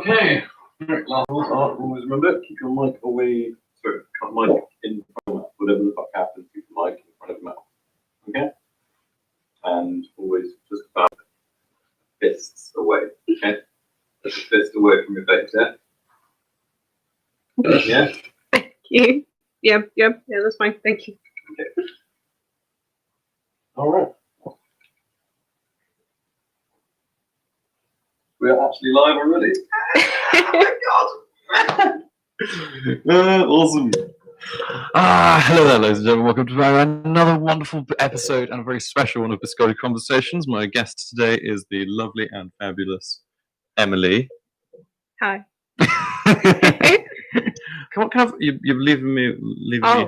Okay. Right, last one. Always remember, keep your mic away. Sorry, cut mic in front of whatever the fuck happens. Keep the mic in front of the mouth. Okay. And always just about fists away. Okay. Just a fist away from your face. Yeah. Yeah. Thank you. Yeah, that's fine. Thank you. Okay. All right. We are actually live already. Oh my god! Awesome. Hello there, ladies and gentlemen. Welcome to another wonderful episode and a very special one of Biscotti Conversations. My guest today is the lovely and fabulous Emily. Hi. Come on, you're leaving me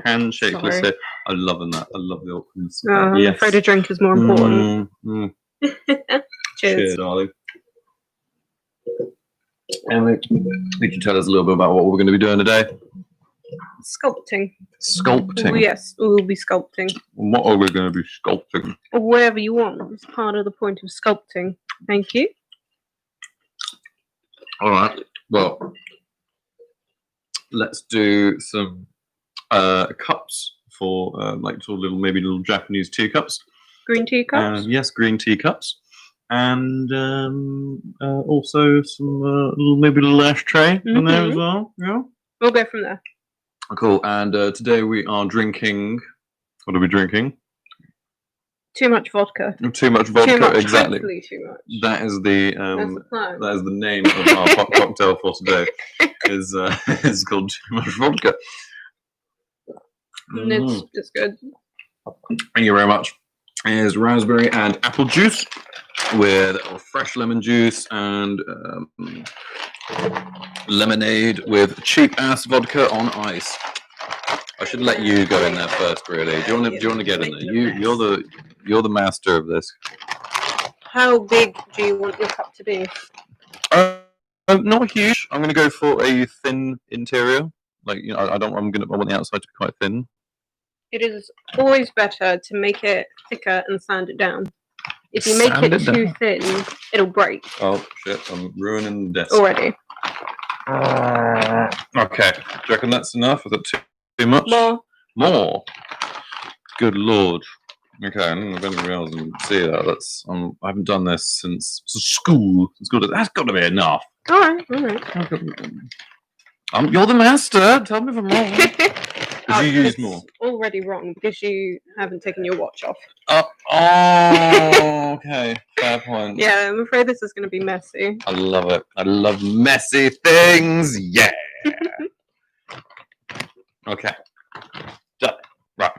handshake. Let's say, I'm loving that. I love the awkwardness. I'm afraid a drink is more important. Cheers, darling. Emily, you can tell us a little bit about what we're going to be doing today. Sculpting. Sculpting? Yes, we'll be sculpting. What are we going to be sculpting? Whatever you want. It's part of the point of sculpting. Thank you. All right. Well, let's do some cups for like sort of little Japanese teacups. Green tea cups? Yes, green tea cups. And also some little ashtray in there as well. Yeah. We'll go from there. Cool. And today we are drinking. What are we drinking? Too much vodka. Too much vodka. Too much, exactly. Hopefully too much. That is the that is the name of our cocktail for today. Is called Too Much Vodka. It's good. Thank you very much. Is raspberry and apple juice with fresh lemon juice and lemonade with cheap ass vodka on ice. I should let you go in there first, really. Do you want to get in there? You're the master of this. How big do you want your cup to be? Not huge. I'm going to go for a thin interior. Like, you know, I want the outside to be quite thin. It is always better to make it thicker and sand it down. If you make it too thin, it'll break. Oh shit! I'm ruining the desk already. Okay. Do you reckon that's enough? Is that too much? More. Good lord. Okay, I don't know if anybody else can see that. I haven't done this since school. That's got to be enough. All right. You're the master. Tell me if I'm wrong. Did you use more? Already wrong because you haven't taken your watch off. Okay. Fair point. Yeah, I'm afraid this is going to be messy. I love it. I love messy things. Yeah. Okay. Done. Right.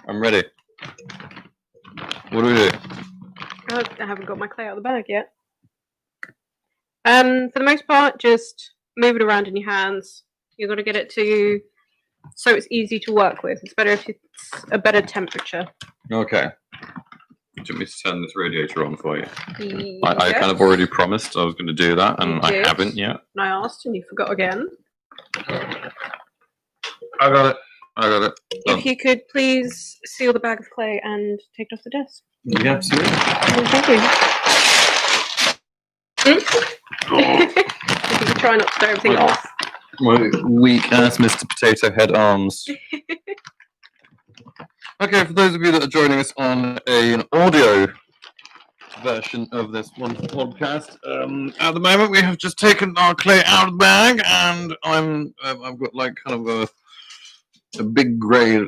I'm ready. What do we do? I haven't got my clay out of the bag yet. For the most part, just move it around in your hands. You've got to get it to so it's easy to work with. It's better if it's a better temperature. Okay. You want me to turn this radiator on for you? Yes. I kind of already promised I was going to do that, and I haven't yet. And I asked, and you forgot again. I got it. Done. If you could please seal the bag of clay and take it off the desk. Yeah, absolutely. Thank you. If you could try not to throw everything off. My weak ass Mr. Potato Head arms. Okay, for those of you that are joining us on an audio version of this wonderful podcast, at the moment we have just taken our clay out of the bag, and I've got like kind of a big grey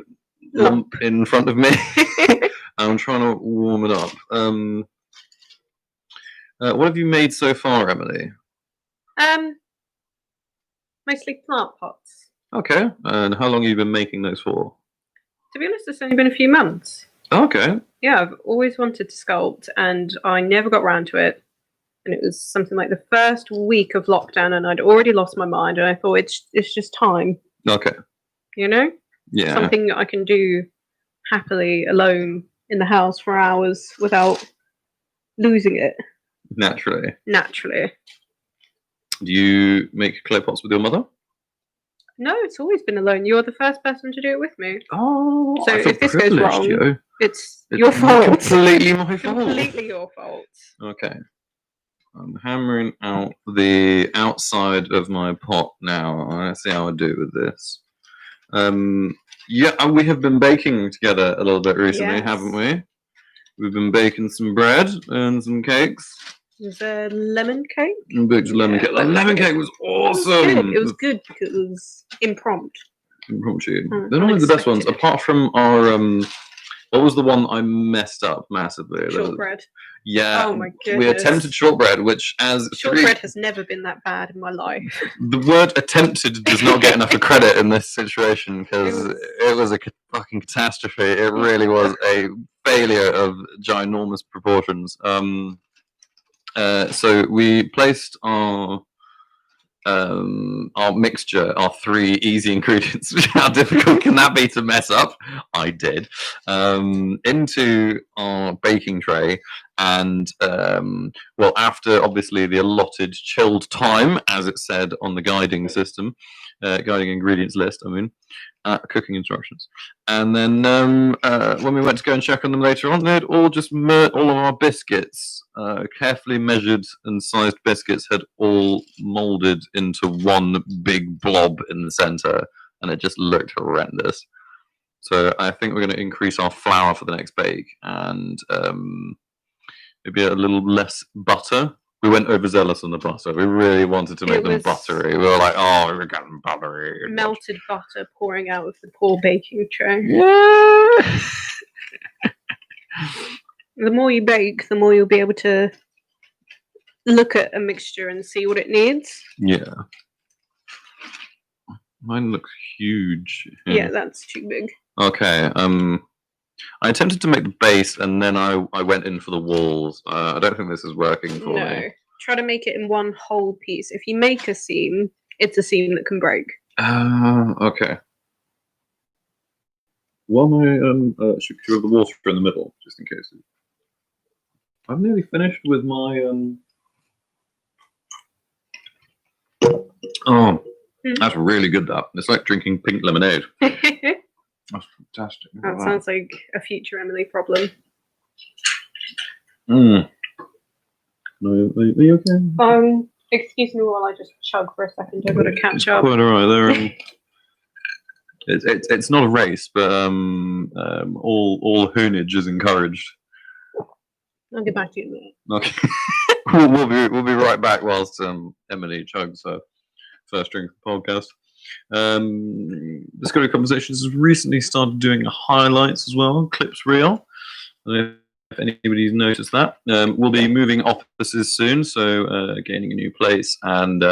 lump in front of me. I'm trying to warm it up. What have you made so far, Emily? Mostly plant pots. Okay, and how long have you been making those for? To be honest, it's only been a few months. Okay. Yeah, I've always wanted to sculpt, and I never got around to it. And it was something like the first week of lockdown, and I'd already lost my mind, and I thought it's just time. Okay. You know? Yeah. Something that I can do happily alone in the house for hours without losing it. Naturally. Do you make clay pots with your mother? No, it's always been alone. You're the first person to do it with me. Oh, so if this goes wrong, it's your fault. Completely my fault. Completely your fault. Okay. I'm hammering out the outside of my pot now. Let's see how I do with this. Yeah, and we have been baking together a little bit recently, Yes. haven't we? We've been baking some bread and some cakes. There's a lemon cake. And baked a lemon Yeah, cake. The lemon cake was awesome. It was good because it was impromptu. Impromptu. They're normally the best ones, unexpected. apart from our what was the one I messed up massively? Shortbread. Yeah, Oh my we goodness. attempted shortbread, which as Shortbread has never been that bad in my life. the word attempted does not get enough credit in this situation because it was a fucking catastrophe. It really was a failure of ginormous proportions. So we placed our mixture, our 3 easy ingredients. How difficult can that be to mess up? I did. Into our baking tray, and well, after obviously the allotted chilled time, as it said on the guiding system, guiding ingredients list. I mean, cooking instructions. And then when we went to go and check on them later on, they'd all just all of our biscuits, carefully measured and sized biscuits, had all molded into one big blob in the center, and it just looked horrendous. So I think we're going to increase our flour for the next bake, and maybe a little less butter. We went overzealous on the butter. We really wanted to make them buttery. We were like, oh, we're getting buttery. Melted butter pouring out of the poor baking tray. Yeah. The more you bake, the more you'll be able to look at a mixture and see what it needs. Yeah. Mine looks huge. Yeah, that's too big. Okay. I attempted to make the base, and then I went in for the walls. I don't think this is working for me. Try to make it in one whole piece. If you make a seam, it's a seam that can break. Okay. Well, should we have the water in the middle, just in case? I've nearly finished with my Oh, that's really good. That it's like drinking pink lemonade. That's fantastic. That sounds like a future Emily problem. No, are you okay? Excuse me while I just chug for a second. I've got to catch up. Quite alright. It's not a race, but all hoonage is encouraged. I'll get back to you in a minute. Okay. we'll be right back whilst Emily chugs her first drink of the podcast. Discovery Conversations has recently started doing highlights as well, clips reel. I don't know if anybody's noticed that. We'll be moving offices soon, so gaining a new place, and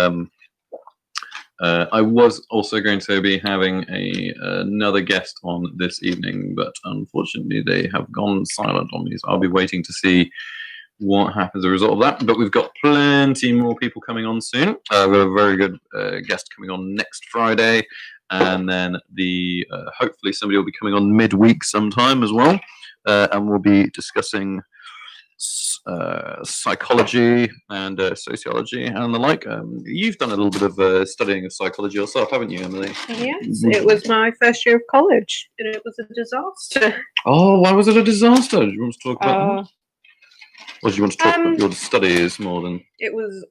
I was also going to be having another guest on this evening, but unfortunately they have gone silent on me, so I'll be waiting to see what happens as a result of that. But we've got plenty more people coming on soon. We have a very good guest coming on next Friday, and then hopefully somebody will be coming on midweek sometime as well, and we'll be discussing psychology and sociology and the like. You've done a little bit of studying of psychology yourself, haven't you, Emily? Yes, it was my first year of college, and it was a disaster. Oh, why was it a disaster? Do you want to talk about that? Or do you want to talk about your studies more than... It was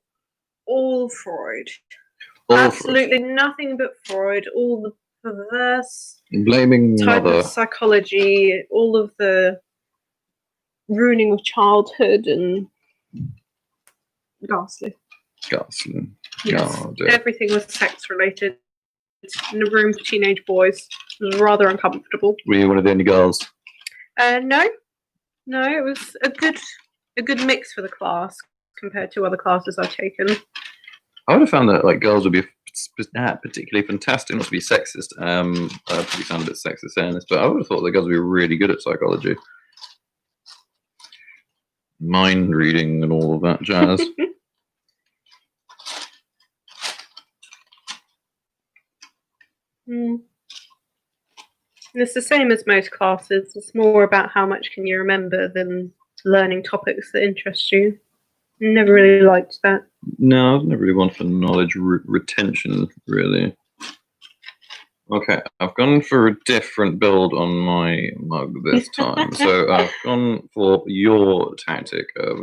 all Freud. Absolutely nothing but Freud. All the perverse blaming type mother. Of psychology, all of the ruining of childhood, and ghastly. Ghastly. Yes. God, Everything was sex related. In a room for teenage boys. It was rather uncomfortable. Were you one of the only girls? No, it was a good mix for the class compared to other classes I've taken. I would have found that like girls would be particularly fantastic, not to be sexist. Probably sound a bit sexist saying this, but I would have thought the girls would be really good at psychology, mind reading, and all of that jazz. It's the same as most classes. It's more about how much can you remember than learning topics that interest you. Never really liked that. No, I've never really gone for knowledge retention, really. Okay, I've gone for a different build on my mug this time. So I've gone for your tactic of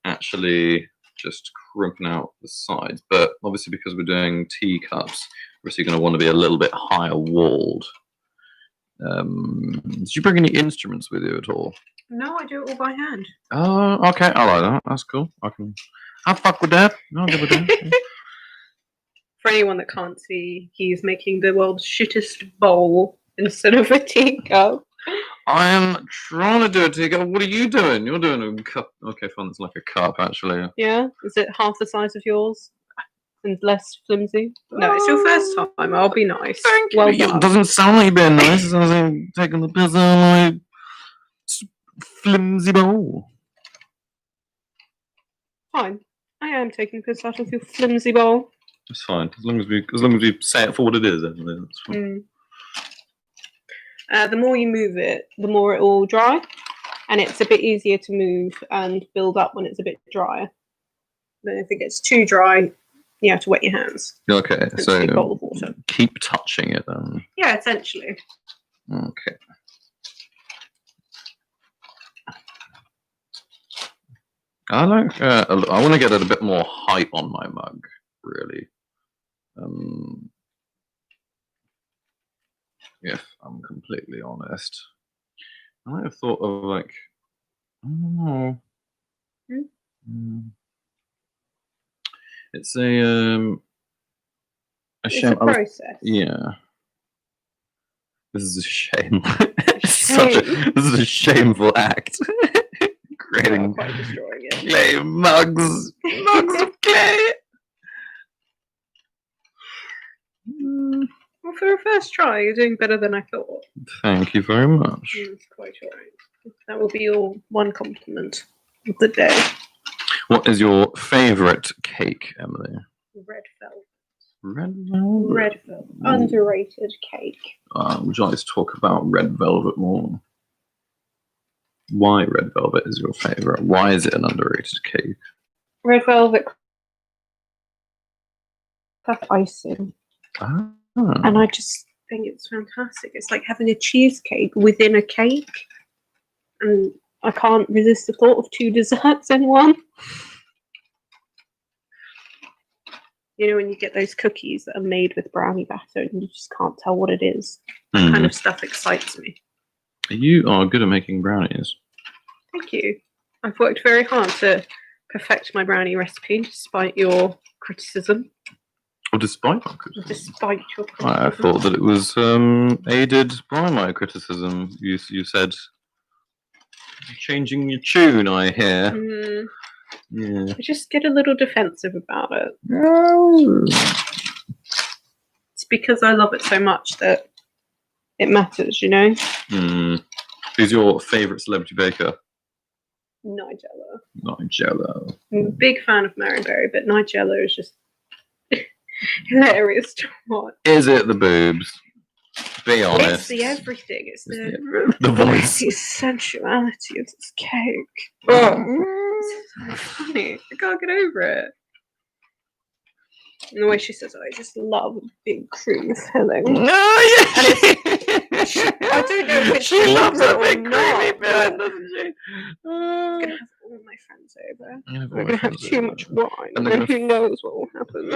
actually just crimping out the sides. But obviously, because we're doing teacups, we're obviously going to want to be a little bit higher walled. Did you bring any instruments with you at all? No, I do it all by hand. Oh, okay. I like that. That's cool. I'll fuck with that. I'll give it that. For anyone that can't see, he's making the world's shittest bowl instead of a teacup. I am trying to do a teacup. What are you doing? You're doing a cup. Okay, fine. It's like a cup, actually. Yeah? Is it half the size of yours? And less flimsy? No, it's your first time. I'll be nice. Thank you. Well It done. doesn't sound like you're being nice. It sounds like you're taking the piss out of my flimsy bowl. Fine. I am taking piss out of your flimsy bowl. It's fine. As long as we say it for what it is, anyway, that's fine. The more you move it, the more it will dry. And it's a bit easier to move and build up when it's a bit drier. Then if it gets too dry, you have to wet your hands. Okay, It's so a big bowl of water. keep touching it then. Yeah, essentially. Okay. I like. I want to get a bit more height on my mug, really. If I'm completely honest, I might have thought of like, I don't know. It's a It's shame. a process. Yeah. This is a shame. Shame. This is a shameful act. Creating Quite destroying it. clay mugs of clay. Well, for a first try, you're doing better than I thought. Thank you very much. It's quite alright. That will be your one compliment of the day. What is your favourite cake, Emily? Red velvet. Red velvet. Red velvet. Underrated cake. Would you like to talk about red velvet more? Why red velvet is your favourite? Why is it an underrated cake? Red velvet icing. Ah. And I just think it's fantastic. It's like having a cheesecake within a cake. And I can't resist the thought of two desserts in one. You know, when you get those cookies that are made with brownie batter and you just can't tell what it is. That kind of stuff excites me. You are good at making brownies. Thank you. I've worked very hard to perfect my brownie recipe despite your criticism. Or despite my criticism? Despite your criticism. I thought that it was aided by my criticism. You said changing your tune, I hear. Yeah. I just get a little defensive about it. It's because I love it so much that it matters, you know? Who's your favourite celebrity baker? Nigella. I'm a big fan of Maryberry, but Nigella is just hilarious to watch. Is it the boobs? Be honest. It's the everything. It's the voice. The sensuality of this cake. It's so funny. I can't get over it. And the way she says, I just love a big cream filling. Oh, yeah. I don't know if she loves a big or creamy not, filling, doesn't she? I'm going to have all my friends over. Yeah, We're going to have too much wine, And and they're then who knows what will happen.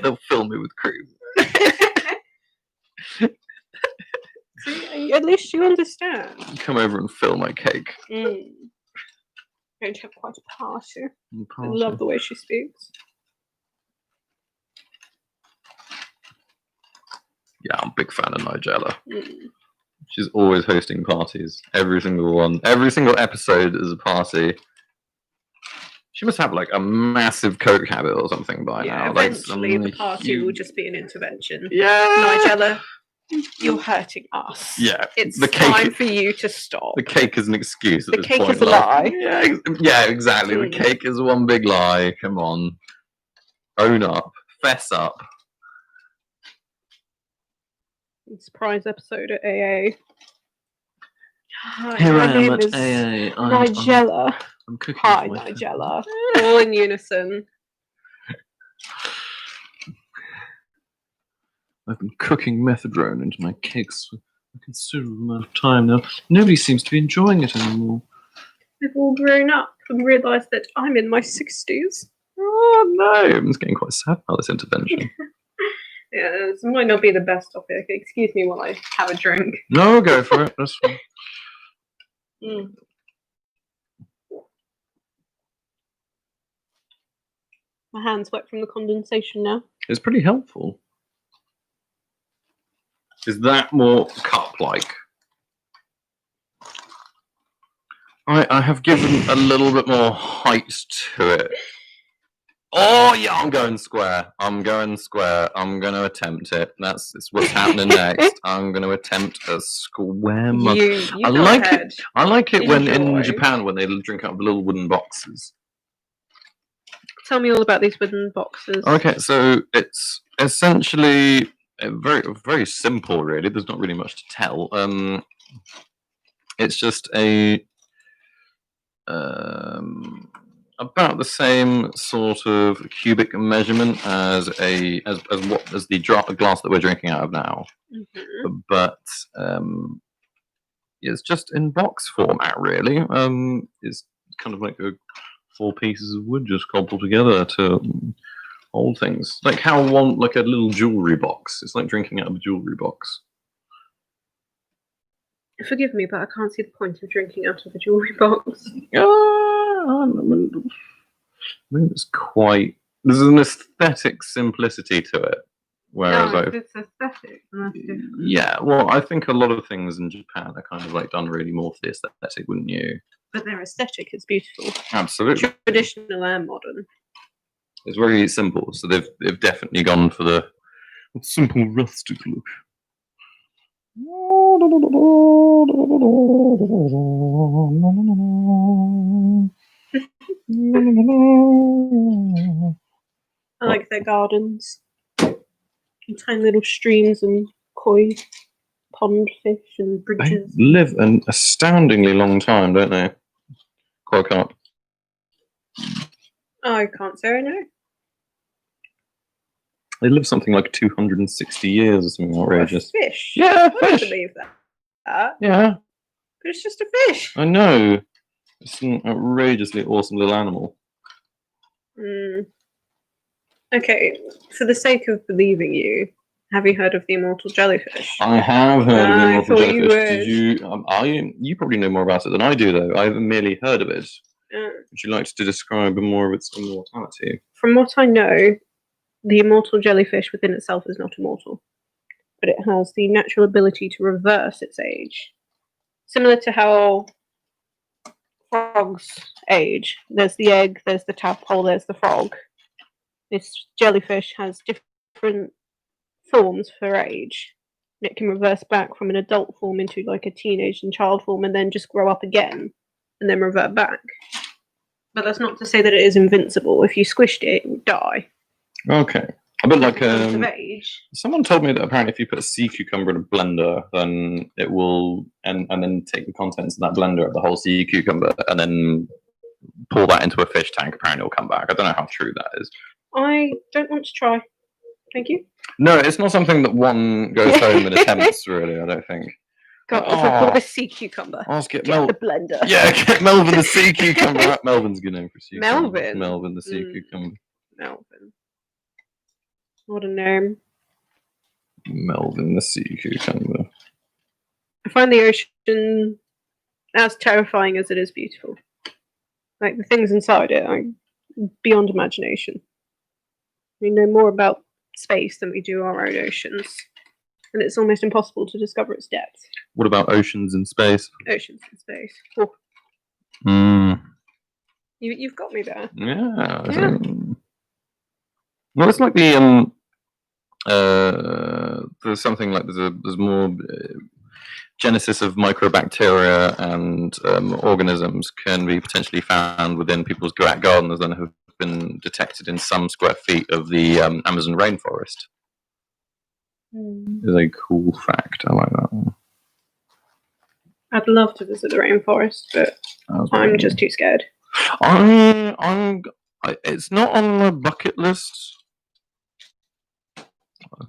They'll fill me with cream. See, at least you understand. Come over and fill my cake. Going to have quite a party. I love the way she speaks. Yeah, I'm a big fan of Nigella. She's always hosting parties. Every single one. Every single episode is a party. She must have like a massive coke habit or something by now. Eventually the party will just be an intervention. Yeah. Nigella, you're hurting us. Yeah. It's the cake, time for you to stop. The cake is an excuse at The this cake point. is a lie. Yeah, exactly. The cake is one big lie. Come on. Own up. Fess up. Surprise episode at AA. Hi, Here my I am name at is AA. Nigella. I'm cooking. Hi, Nigella. All in unison. I've been cooking methadone into my cakes for a considerable amount of time now. Nobody seems to be enjoying it anymore. We've all grown up and realised that I'm in my 60s. Oh no, I'm just getting quite sad about this intervention. Yeah, this might not be the best topic. Excuse me while I have a drink. No, go for it. That's fine. Mm. My hand's wet from the condensation now. It's pretty helpful. Is that more cup-like? I have given a little bit more height to it. Oh yeah, I'm going square. I'm going square. I'm going to attempt it. That's what's happening next. I'm going to attempt a square mug. You I go like ahead. it. I like it when in Enjoy. Japan when they drink out of little wooden boxes. Tell me all about these wooden boxes. Okay, so it's essentially very simple, really. There's not really much to tell. It's just about the same sort of cubic measurement as the glass that we're drinking out of now, but it's just in box format, really. It's kind of like 4 pieces of wood just cobbled together to hold things, like how like a little jewelry box. It's like drinking out of a jewelry box. Forgive me, but I can't see the point of drinking out of a jewelry box. I think it's quite. There's an aesthetic simplicity to it, whereas it's aesthetic. And that's different. yeah, well, I think a lot of things in Japan are kind of like done really more for the aesthetic, wouldn't you? But their aesthetic is beautiful. Absolutely, Traditional and modern. it's very simple. So they've definitely gone for the simple rustic look. I like their gardens. And tiny little streams and koi pond fish and They bridges. live an astoundingly long time, don't they? Koi carp. I can't say I know. They live something like 260 years or something outrageous. A fish? Yeah, I don't fish. believe that. Yeah, But it's just a fish. I know. It's an outrageously awesome little animal. Okay, for the sake of believing you, have you heard of the immortal jellyfish? I have heard of I immortal thought you jellyfish. Did you? You probably know more about it than I do, though. I've merely heard of it. Would you like to describe more of its immortality? From what I know, the immortal jellyfish within itself is not immortal, but it has the natural ability to reverse its age. Similar to how frogs age. There's the egg, there's the tadpole, there's the frog. This jellyfish has different forms for age. It can reverse back from an adult form into like a teenage and child form and then just grow up again and then revert back. But that's not to say that it is invincible. If you squished it, it would die. Okay. A bit like Of age. someone told me that apparently if you put a sea cucumber in a blender, then it will and then take the contents of that blender of the whole sea cucumber and then pour that into a fish tank. Apparently, it'll come back. I don't know how true that is. I don't want to try. Thank you. No, it's not something that one goes home and attempts. Really, I don't think. God, if I bought a sea cucumber, Ask it, get the blender. Yeah, get Melvin the sea cucumber. Melvin's a good name for a sea cucumber. Melvin? Melvin the sea cucumber. Melvin. What a name. Melvin the sea cucumber. I find the ocean as terrifying as it is beautiful. Like the things inside it are beyond imagination. We know more about space than we do our own oceans. And it's almost impossible to discover its depth. What about oceans in space? Oceans in space. Oh, Mm. you've got me there. Yeah. Yeah. Well, it's like the there's something like there's more genesis of microbacteria and organisms can be potentially found within people's gardens and have been detected in some square feet of the Amazon rainforest. Is a cool fact. I like that one. I'd love to visit the rainforest, but I'm just too scared. It's not on my bucket list. I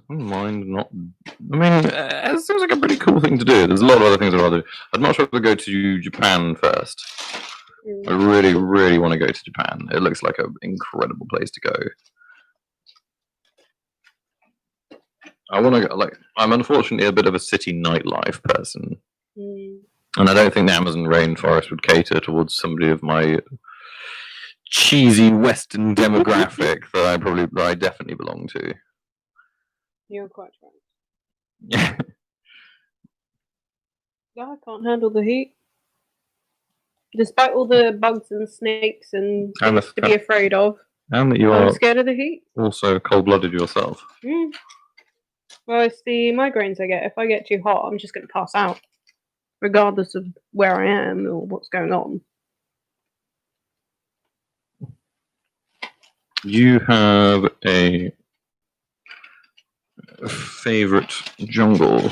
don't mind not. I mean, it seems like a pretty cool thing to do. There's a lot of other things I'd rather do. I'd much rather go to Japan first. I really, really want to go to Japan. It looks like an incredible place to go. I want to go, like, I'm unfortunately a bit of a city nightlife person. And I don't think the Amazon rainforest would cater towards somebody of my cheesy Western demographic that I definitely belong to. You're quite right. I can't handle the heat. Despite all the bugs and snakes and things to be afraid of, and that you I'm are scared of the heat. also cold-blooded yourself. Well, it's the migraines I get. If I get too hot, I'm just going to pass out, regardless of where I am or what's going on. You have a favorite jungle?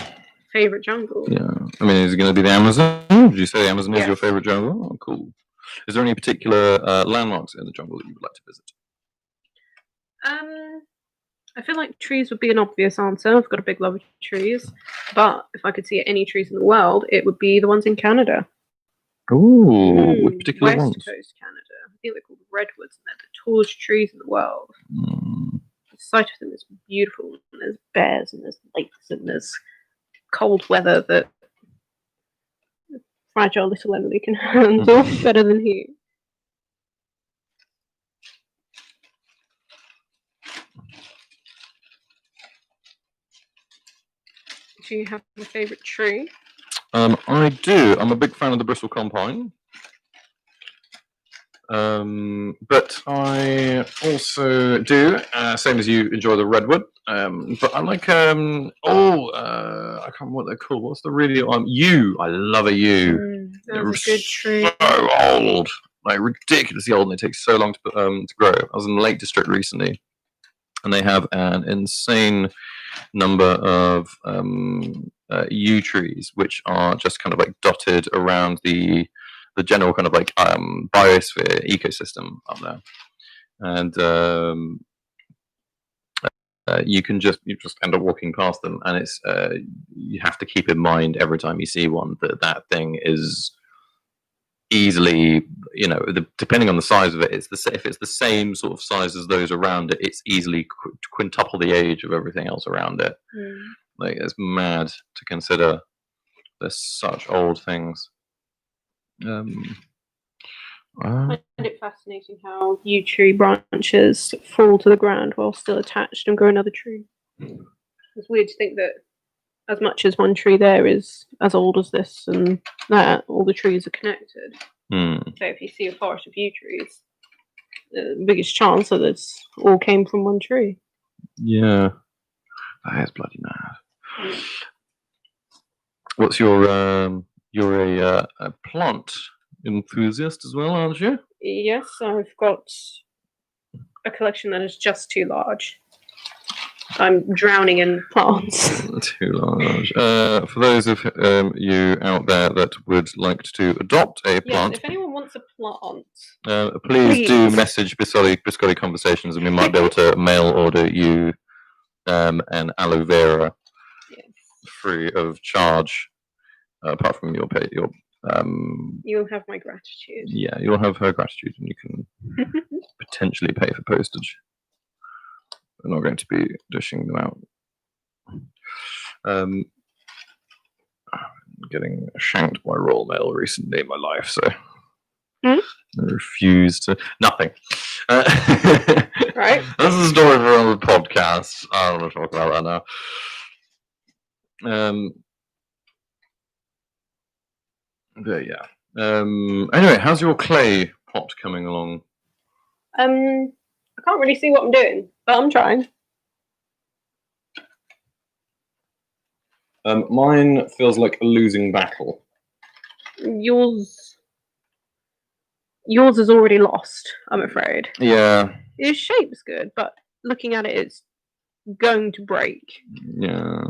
Favorite jungle? Yeah. I mean, is it going to be the Amazon? Did you say the Amazon is your Yes. favorite jungle? Oh, cool. Is there any particular landmarks in the jungle that you would like to visit? I feel like trees would be an obvious answer. I've got a big love of trees. But if I could see any trees in the world, it would be the ones in Canada. Ooh, which particular West ones? Coast Canada. I think they're called redwoods, and they're the tallest trees in the world. The sight of them is beautiful. And there's bears, and there's lakes, and there's cold weather that fragile little Emily can handle better than he. Do you have a favourite tree? I do. I'm a big fan of the Bristol Compine. But I also do, same as you, enjoy the redwood. But I like I can't remember what they're called. What's the really yew? I love a yew. That's a good tree. So old, like ridiculously old, and it takes so long to grow. I was in the Lake District recently, and they have an insane number of yew trees, which are just kind of like dotted around the general kind of like biosphere ecosystem up there, and you just end up walking past them, and it's you have to keep in mind every time you see one that thing is easily, depending on the size of it, if it's the same sort of size as those around it, it's easily quintuple the age of everything else around it. Like, it's mad to consider. They're such old things. I find it fascinating how yew tree branches fall to the ground while still attached and grow another tree. It's weird to think that as much as one tree there is as old as this and that, all the trees are connected. So if you see a forest of yew trees, the biggest chance that it's all came from one tree. Yeah, that is bloody mad. What's your you're a plant enthusiast as well, aren't you? Yes, I've got a collection that is just too large. I'm drowning in plants. Too large. For those of you out there that would like to adopt a plant, yes, if anyone wants a plant, please do message Biscotti Conversations, and we might be able to mail order you an aloe vera free of charge. Apart from your you'll have my gratitude. Yeah, you'll have her gratitude, and you can potentially pay for postage. We're not going to be dishing them out. I'm getting shanked by Royal Mail recently in my life, so I refuse to. Nothing. Right. That's a story for another podcast. I don't want to talk about that now. But yeah. Anyway, how's your clay pot coming along? I can't really see what I'm doing, but I'm trying. Mine feels like a losing battle. Yours is already lost, I'm afraid. Yeah. Its shape's good, but looking at it, it's going to break. Yeah.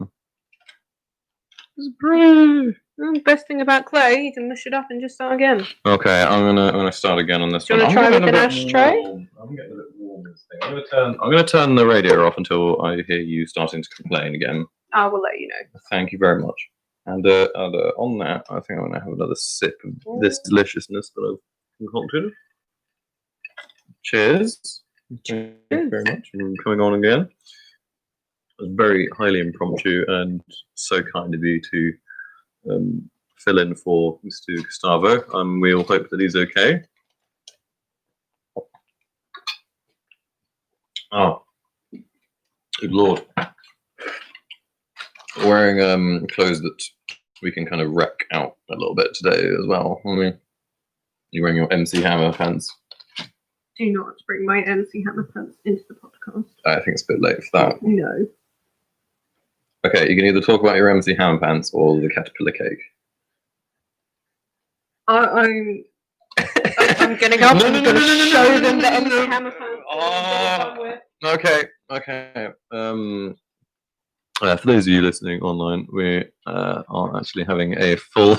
It's pretty. The best thing about clay, you can mush it up and just start again. Okay, I'm gonna start again on this one. Do you want to try with an ashtray? I'm getting a bit warm with this thing. I'm gonna turn the radio off until I hear you starting to complain again. I will let you know. Thank you very much. And on that, I think I'm gonna have another sip of this deliciousness that I've concocted. Cheers. Thank you very much for coming on again. It was very highly impromptu and so kind of you to fill in for Mr. Gustavo. We all hope that he's okay. Oh, good lord. Wearing clothes that we can kind of wreck out a little bit today as well, aren't we? You're wearing your MC Hammer pants. Do not bring my MC Hammer pants into the podcast. I think it's a bit late for that. No. Okay, you can either talk about your MC Hammer pants or the caterpillar cake. I'm gonna go up and I'm gonna show them the MC Hammer pants. Oh, okay. For those of you listening online, we are actually having a full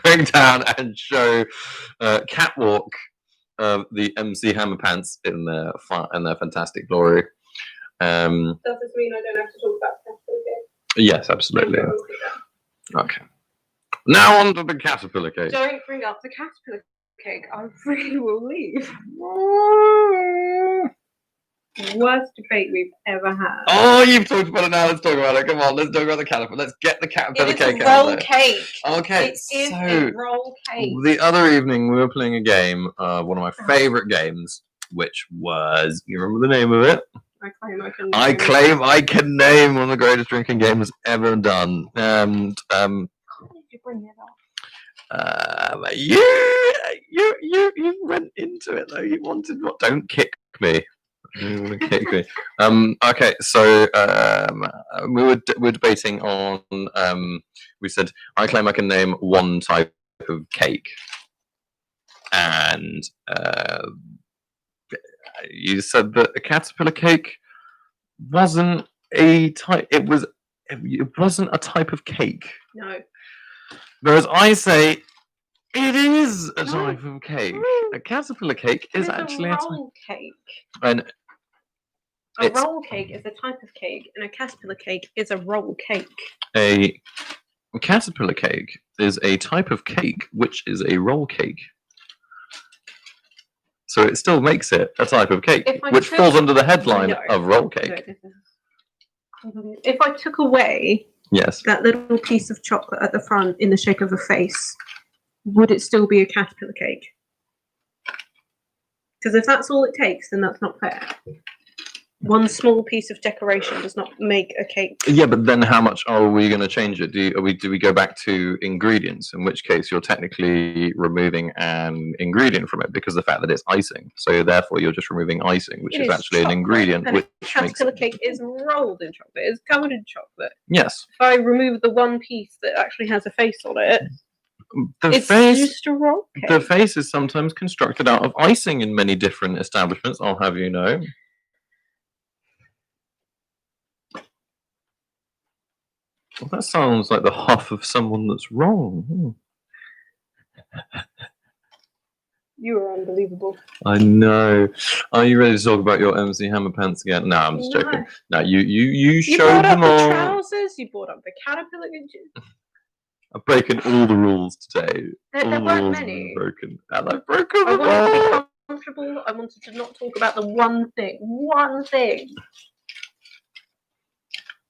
breakdown and show catwalk of the MC Hammer pants in their fantastic glory. Does this mean I don't have to talk about caterpillar cake? Yes, absolutely. Okay. Now on to the caterpillar cake. Don't bring up the caterpillar cake. I really will leave. Worst debate we've ever had. Oh, you've talked about it now. Let's talk about it. Come on, let's talk about the caterpillar. Let's get the caterpillar cake out there. It's a roll cake. Okay, It is a roll cake. The other evening we were playing a game, one of my favourite games, which was, you remember the name of it? I claim I can name one of the greatest drinking games ever done. And how did you bring it up? You went into it though. You wanted what? Don't kick me. You want to kick me. Okay, so we were debating on. We said I claim I can name one type of cake, and you said that a caterpillar cake wasn't a type. It wasn't a type of cake. No. Whereas I say it is a type of cake. A caterpillar cake is actually a roll cake. And a roll cake is a type of cake, and a caterpillar cake is a roll cake. A caterpillar cake is a type of cake, which is a roll cake. So it still makes it a type of cake, which falls under the headline of roll cake. If I took away that little piece of chocolate at the front in the shape of a face, would it still be a caterpillar cake? Because if that's all it takes, then that's not fair. One small piece of decoration does not make a cake. Yeah, but then how much are we going to change it? Do we go back to ingredients? In which case, you're technically removing an ingredient from it because of the fact that it's icing. So therefore, you're just removing icing, which is actually an ingredient. And which caterpillar cake is rolled in chocolate. It's covered in chocolate. Yes. If I remove the one piece that actually has a face on it, it's just a roll cake. The face is sometimes constructed out of icing in many different establishments. I'll have you know. Well, that sounds like the huff of someone that's wrong. You are unbelievable. I know. Are you ready to talk about your MC Hammer pants again? No, I'm just joking. No, you showed them all. You brought up the trousers. You brought up the caterpillar. I've broken all the rules today. There weren't many. Broken. And I've broken them all. I wanted to be comfortable. I wanted to not talk about the one thing. One thing.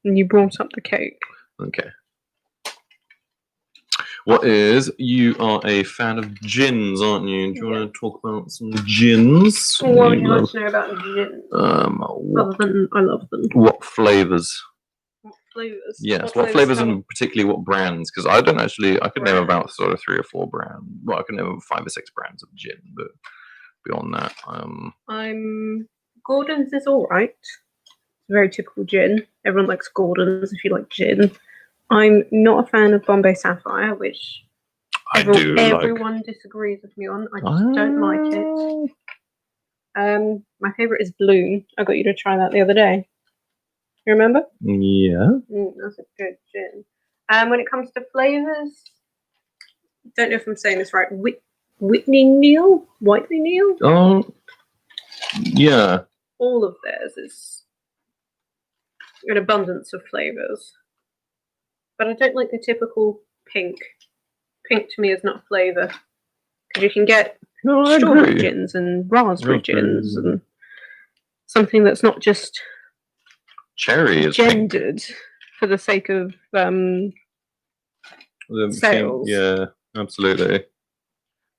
And you brought up the cake. Okay. You are a fan of gins, aren't you? Do you want to talk about some gins? What would you like to know about gins? Other than I love them. What flavours? What flavours? Yes, what flavours and particularly what brands? Because I don't actually, I could name about sort of 3 or 4 brands. Well, I could name 5 or 6 brands of gin, but beyond that, Gordon's is alright. It's a very typical gin. Everyone likes Gordon's if you like gin. I'm not a fan of Bombay Sapphire, which everyone disagrees with me on. I just don't like it. My favourite is Bloom. I got you to try that the other day. You remember? Yeah. That's a good gin. When it comes to flavours, don't know if I'm saying this right. Whitney Neal? Oh, yeah. All of theirs is an abundance of flavours. But I don't like the typical pink. Pink to me is not a flavour. Because you can get No, I strawberry agree. gins and raspberry Raspberries gins and something that's not just Cherry is pink. gendered for the sake of The pink, sales. yeah, absolutely.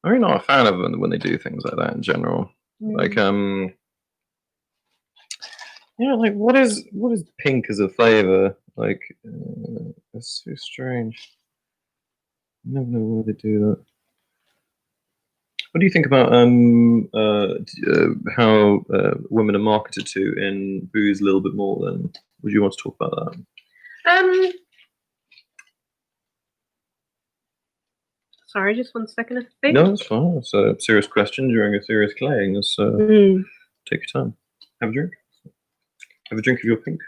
I'm really not a fan of when they do things like that in general. Like yeah, like what is pink as a flavor? Like that's so strange. I never know why they do that. What do you think about how women are marketed to in booze a little bit more? Then would you want to talk about that? Sorry, just 1 second. I think. No, it's fine. It's a serious question during a serious claying. So take your time. Have a drink. Have a drink of your pink.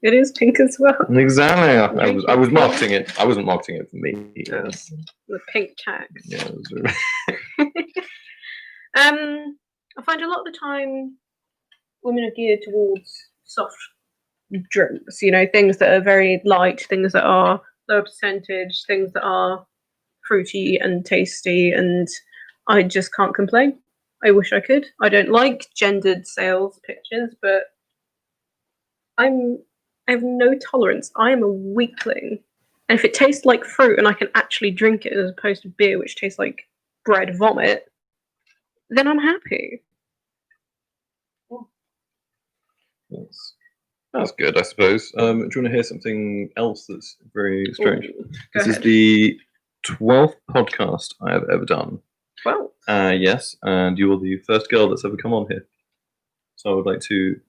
It is pink as well. Exactly. I was marketing it. I wasn't marketing it for me. Yes. The pink tax. Yeah. I find a lot of the time women are geared towards soft drinks, you know, things that are very light, things that are low percentage, things that are fruity and tasty, and I just can't complain. I wish I could. I don't like gendered sales pictures, but I have no tolerance. I am a weakling. And if it tastes like fruit and I can actually drink it as opposed to beer, which tastes like bread vomit, then I'm happy. That's good, I suppose. Do you want to hear something else that's very strange? Ooh, this go is ahead. the 12th podcast I have ever done. Well, yes, and you're the first girl that's ever come on here. So I would like to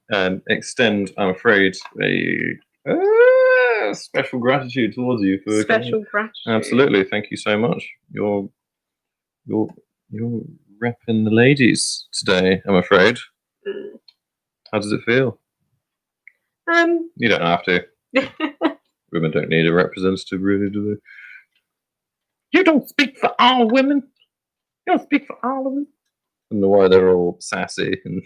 extend, I'm afraid, a special gratitude towards you for special gratitude. Absolutely, thank you so much. You're repping the ladies today, I'm afraid. How does it feel? You don't have to. Women don't need a representative, really, do they? You don't speak for all women. You don't speak for all of them. I don't know why they're all sassy. And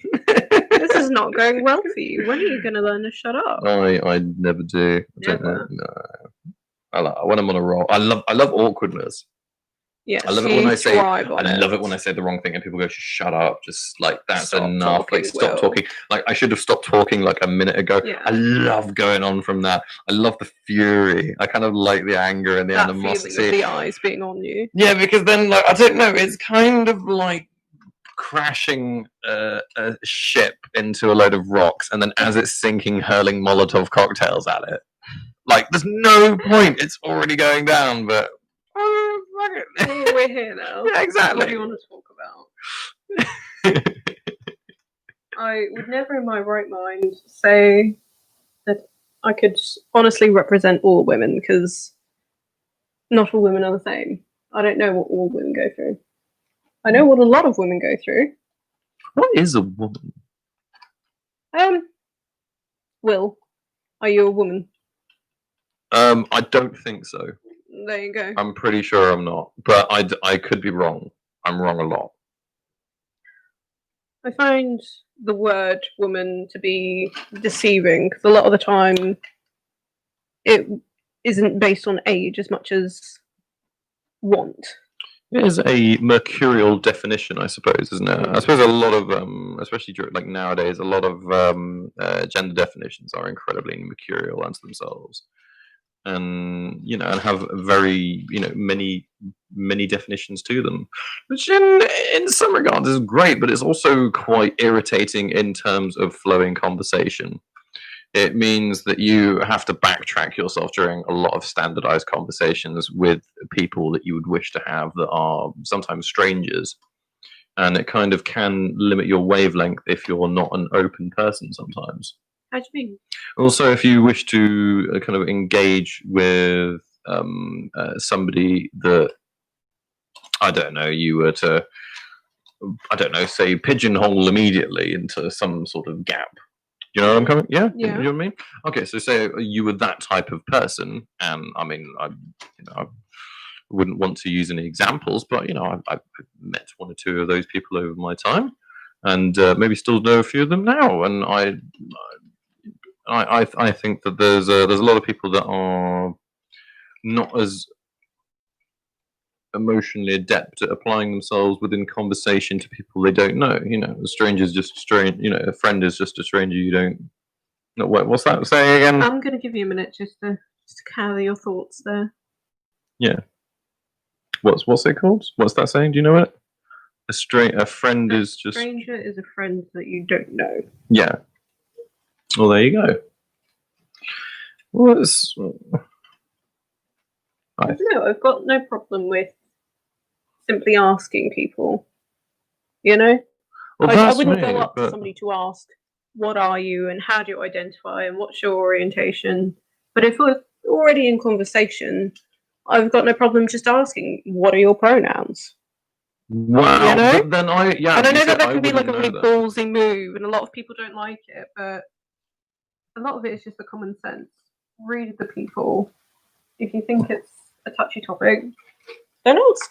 This is not going well for you. When are you going to learn to shut up? I never do. Never. When I'm on a roll, I love awkwardness. Yes, I love it when I say I love it when I say the wrong thing and people go, "Shut up!" Just like that's Stop enough. talking, Like stop Will. talking. Like I should have stopped talking like a minute ago. Yeah. I love going on from that. I love the fury. I kind of like the anger and the That animosity. feeling of the eyes being on you. Yeah, because then like I don't know. It's kind of like crashing a ship into a load of rocks, and then as it's sinking, hurling Molotov cocktails at it. Like there's no point. It's already going down, but. We're here now. Yeah, exactly. What do you want to talk about? I would never in my right mind say that I could honestly represent all women, because not all women are the same. I don't know what all women go through. I know what a lot of women go through. What is a woman? Will, are you a woman? I don't think so. There you go. I'm pretty sure I'm not, but I could be wrong. I'm wrong a lot. I find the word woman to be deceiving, because a lot of the time it isn't based on age as much as want. It is a mercurial definition, I suppose, isn't it? I suppose a lot of, especially during, like nowadays, a lot of gender definitions are incredibly mercurial unto themselves, and and have very many definitions to them, which in some regards is great, but it's also quite irritating in terms of flowing conversation. It means that you have to backtrack yourself during a lot of standardized conversations with people that you would wish to have that are sometimes strangers. And it kind of can limit your wavelength if you're not an open person sometimes. How do you mean? Also, if you wish to kind of engage with somebody that, I don't know, you were to, I don't know, say pigeonhole immediately into some sort of gap. You know what I'm coming? Yeah, Yeah. You know what I mean? Okay, so say you were that type of person, and I mean, I wouldn't want to use any examples, but I've met one or two of those people over my time, and maybe still know a few of them now. And I think that there's a lot of people that are not as emotionally adept at applying themselves within conversation to people they don't know. You know, a stranger's just a strange. You know, a friend is just a stranger you don't. No, what's that saying again? I'm going to give you a minute just to gather your thoughts there. Yeah. What's it called? What's that saying? Do you know it? A friend is just. Stranger is a friend that you don't know. Yeah. Well, there you go. Well, it's. I don't know. I've got no problem with simply asking people. You know, Well, I that's wouldn't me, go up to but- somebody to ask, "What are you?" and "How do you identify?" and "What's your orientation?" But if we're already in conversation, I've got no problem just asking, "What are your pronouns?" Wow. You know? But then yeah. And I know you that said can be like a wouldn't really know that. ballsy move, and a lot of people don't like it, but a lot of it is just the common sense. Read the people. If you think it's a touchy topic, don't ask.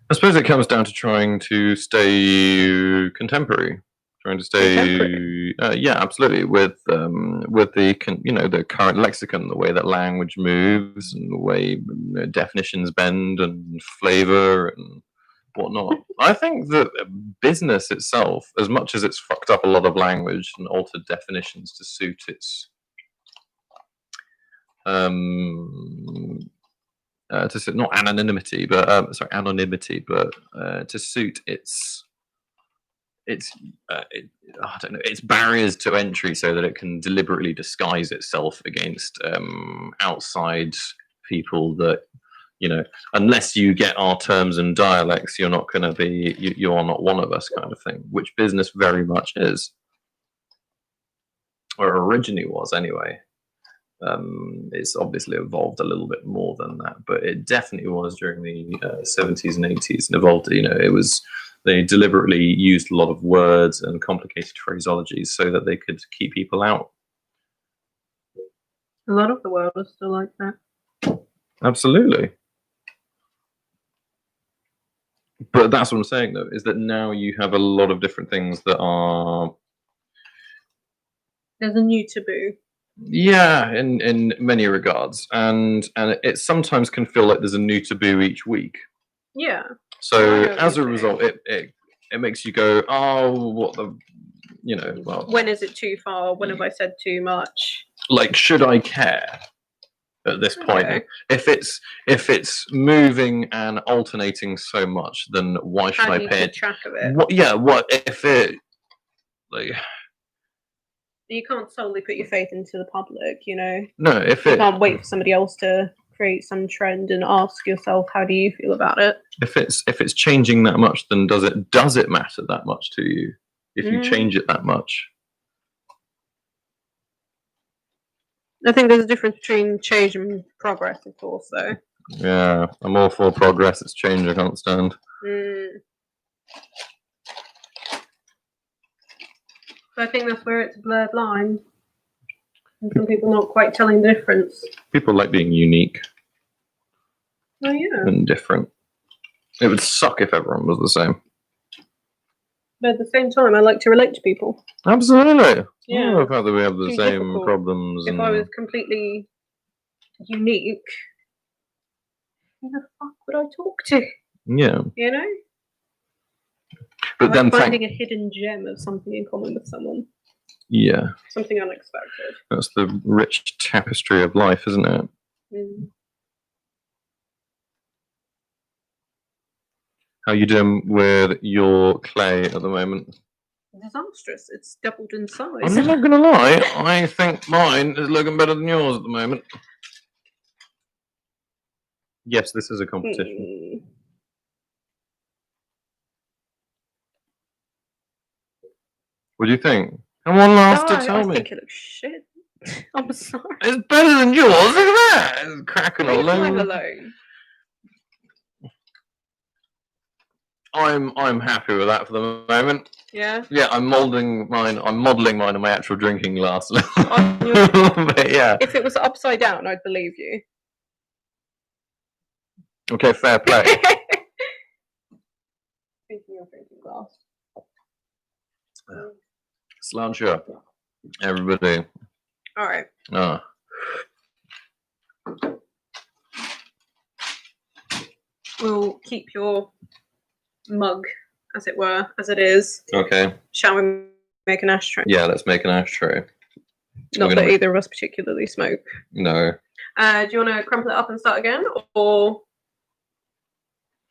I suppose it comes down to trying to stay contemporary, trying to stay, yeah, absolutely, with the current lexicon, the way that language moves, and the way definitions bend, and flavour and whatnot. I think that business itself, as much as it's fucked up a lot of language and altered definitions to suit its not anonymity, but to suit its I don't know, its barriers to entry, so that it can deliberately disguise itself against outside people that, you know, unless you get our terms and dialects, you're not going to be, you are not one of us, kind of thing, which business very much is, or originally was anyway. It's obviously evolved a little bit more than that, but it definitely was during the 70s and 80s, and evolved. You know, they deliberately used a lot of words and complicated phraseologies so that they could keep people out. A lot of the world is still like that. Absolutely. But that's what I'm saying, though, is that now you have a lot of different things that are. There's a new taboo. Yeah, in many regards, and it sometimes can feel like there's a new taboo each week. Yeah. So I know as a what you're result, it makes you go, oh, what the, you know, well, When is it too far? When have I said too much? like, should I care at this point? Okay. If it's moving and alternating so much, then why should How I do you pay keep track of it? What? Yeah, what if it like? You can't solely put your faith into the public, you know. No, if You it can't wait for somebody else to create some trend and ask yourself, how do you feel about it? if it's changing that much, then does it matter that much to you if you change it that much? I think there's a difference between change and progress, of course, though. Yeah, I'm all for progress. It's change I can't stand. So I think that's where it's a blurred line. And some people not quite telling the difference. People like being unique Oh, yeah. and different. It would suck if everyone was the same. But at the same time, I like to relate to people. Absolutely. Yeah. The fact that we have the Too same difficult. problems. If I was completely unique, who the fuck would I talk to? Yeah. You know? But Like then finding a hidden gem of something in common with someone. Yeah. Something unexpected. That's the rich tapestry of life, isn't it? How you doing with your clay at the moment? Disastrous. It's doubled in size. I'm not gonna lie, I think mine is looking better than yours at the moment. Yes, this is a competition. What do you think? Come on, last to tell I me. think it looks shit. I'm sorry. It's better than yours. Look at that. It's cracking Leave mine alone. alone. I'm happy with that for the moment. Yeah. Yeah, I'm modeling mine on my actual drinking glass. But yeah. if it was upside down, I'd believe you. Okay, fair play. Thinking of drinking glass. Sláinte, everybody. All right. we'll keep your mug, as it were, as it is. Okay. Shall we make an ashtray? Yeah, let's make an ashtray. Not that either of us particularly smoke. No. Do you want to crumple it up and start again, or?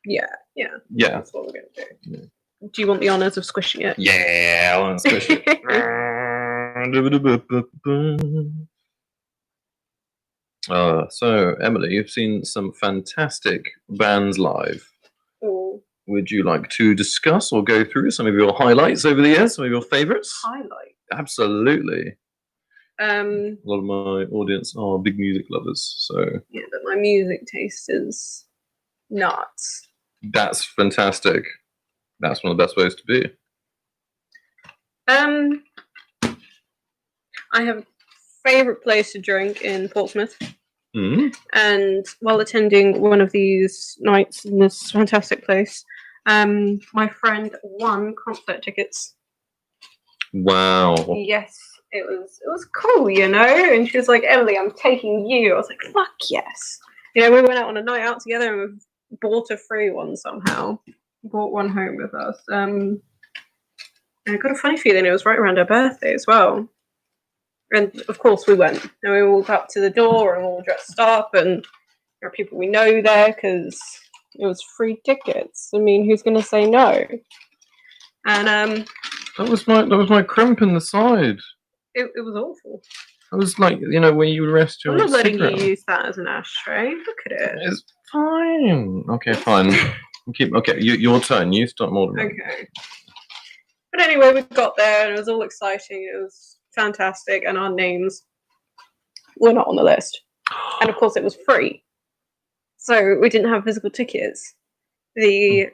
Yeah. That's what we're going to do. Yeah. Do you want the honours of squishing it? Yeah, I want to squish it. So, Emily, you've seen some fantastic bands live. Or Would you like to discuss or go through some of your highlights over the years, some of your favourites? highlight. Absolutely. A lot of my audience are big music lovers, so Yeah, but my music taste is not. that's fantastic. That's one of the best ways to be. I have a favourite place to drink in Portsmouth. And while attending one of these nights in this fantastic place, my friend won concert tickets. Wow. Yes, it was cool, you know. And she was like, "Emily, I'm taking you." I was like, "Fuck yes!" You know, we went out on a night out together and we bought a free one somehow. Brought one home with us. And I got a funny feeling it was right around her birthday as well. And of course we went. And we walked up to the door and all dressed up, and there are people we know there because it was free tickets. I mean, who's going to say no? And that was my cramp in the side. it was awful. It was like, you know, where you rest your I'm not letting cigarette. you use that as an ashtray. Look at it. It's fine. Okay, fine. Okay, your turn. You start ordering. Okay. But anyway, we got there and it was all exciting. It was fantastic, and our names were not on the list. And of course, it was free, so we didn't have physical tickets. The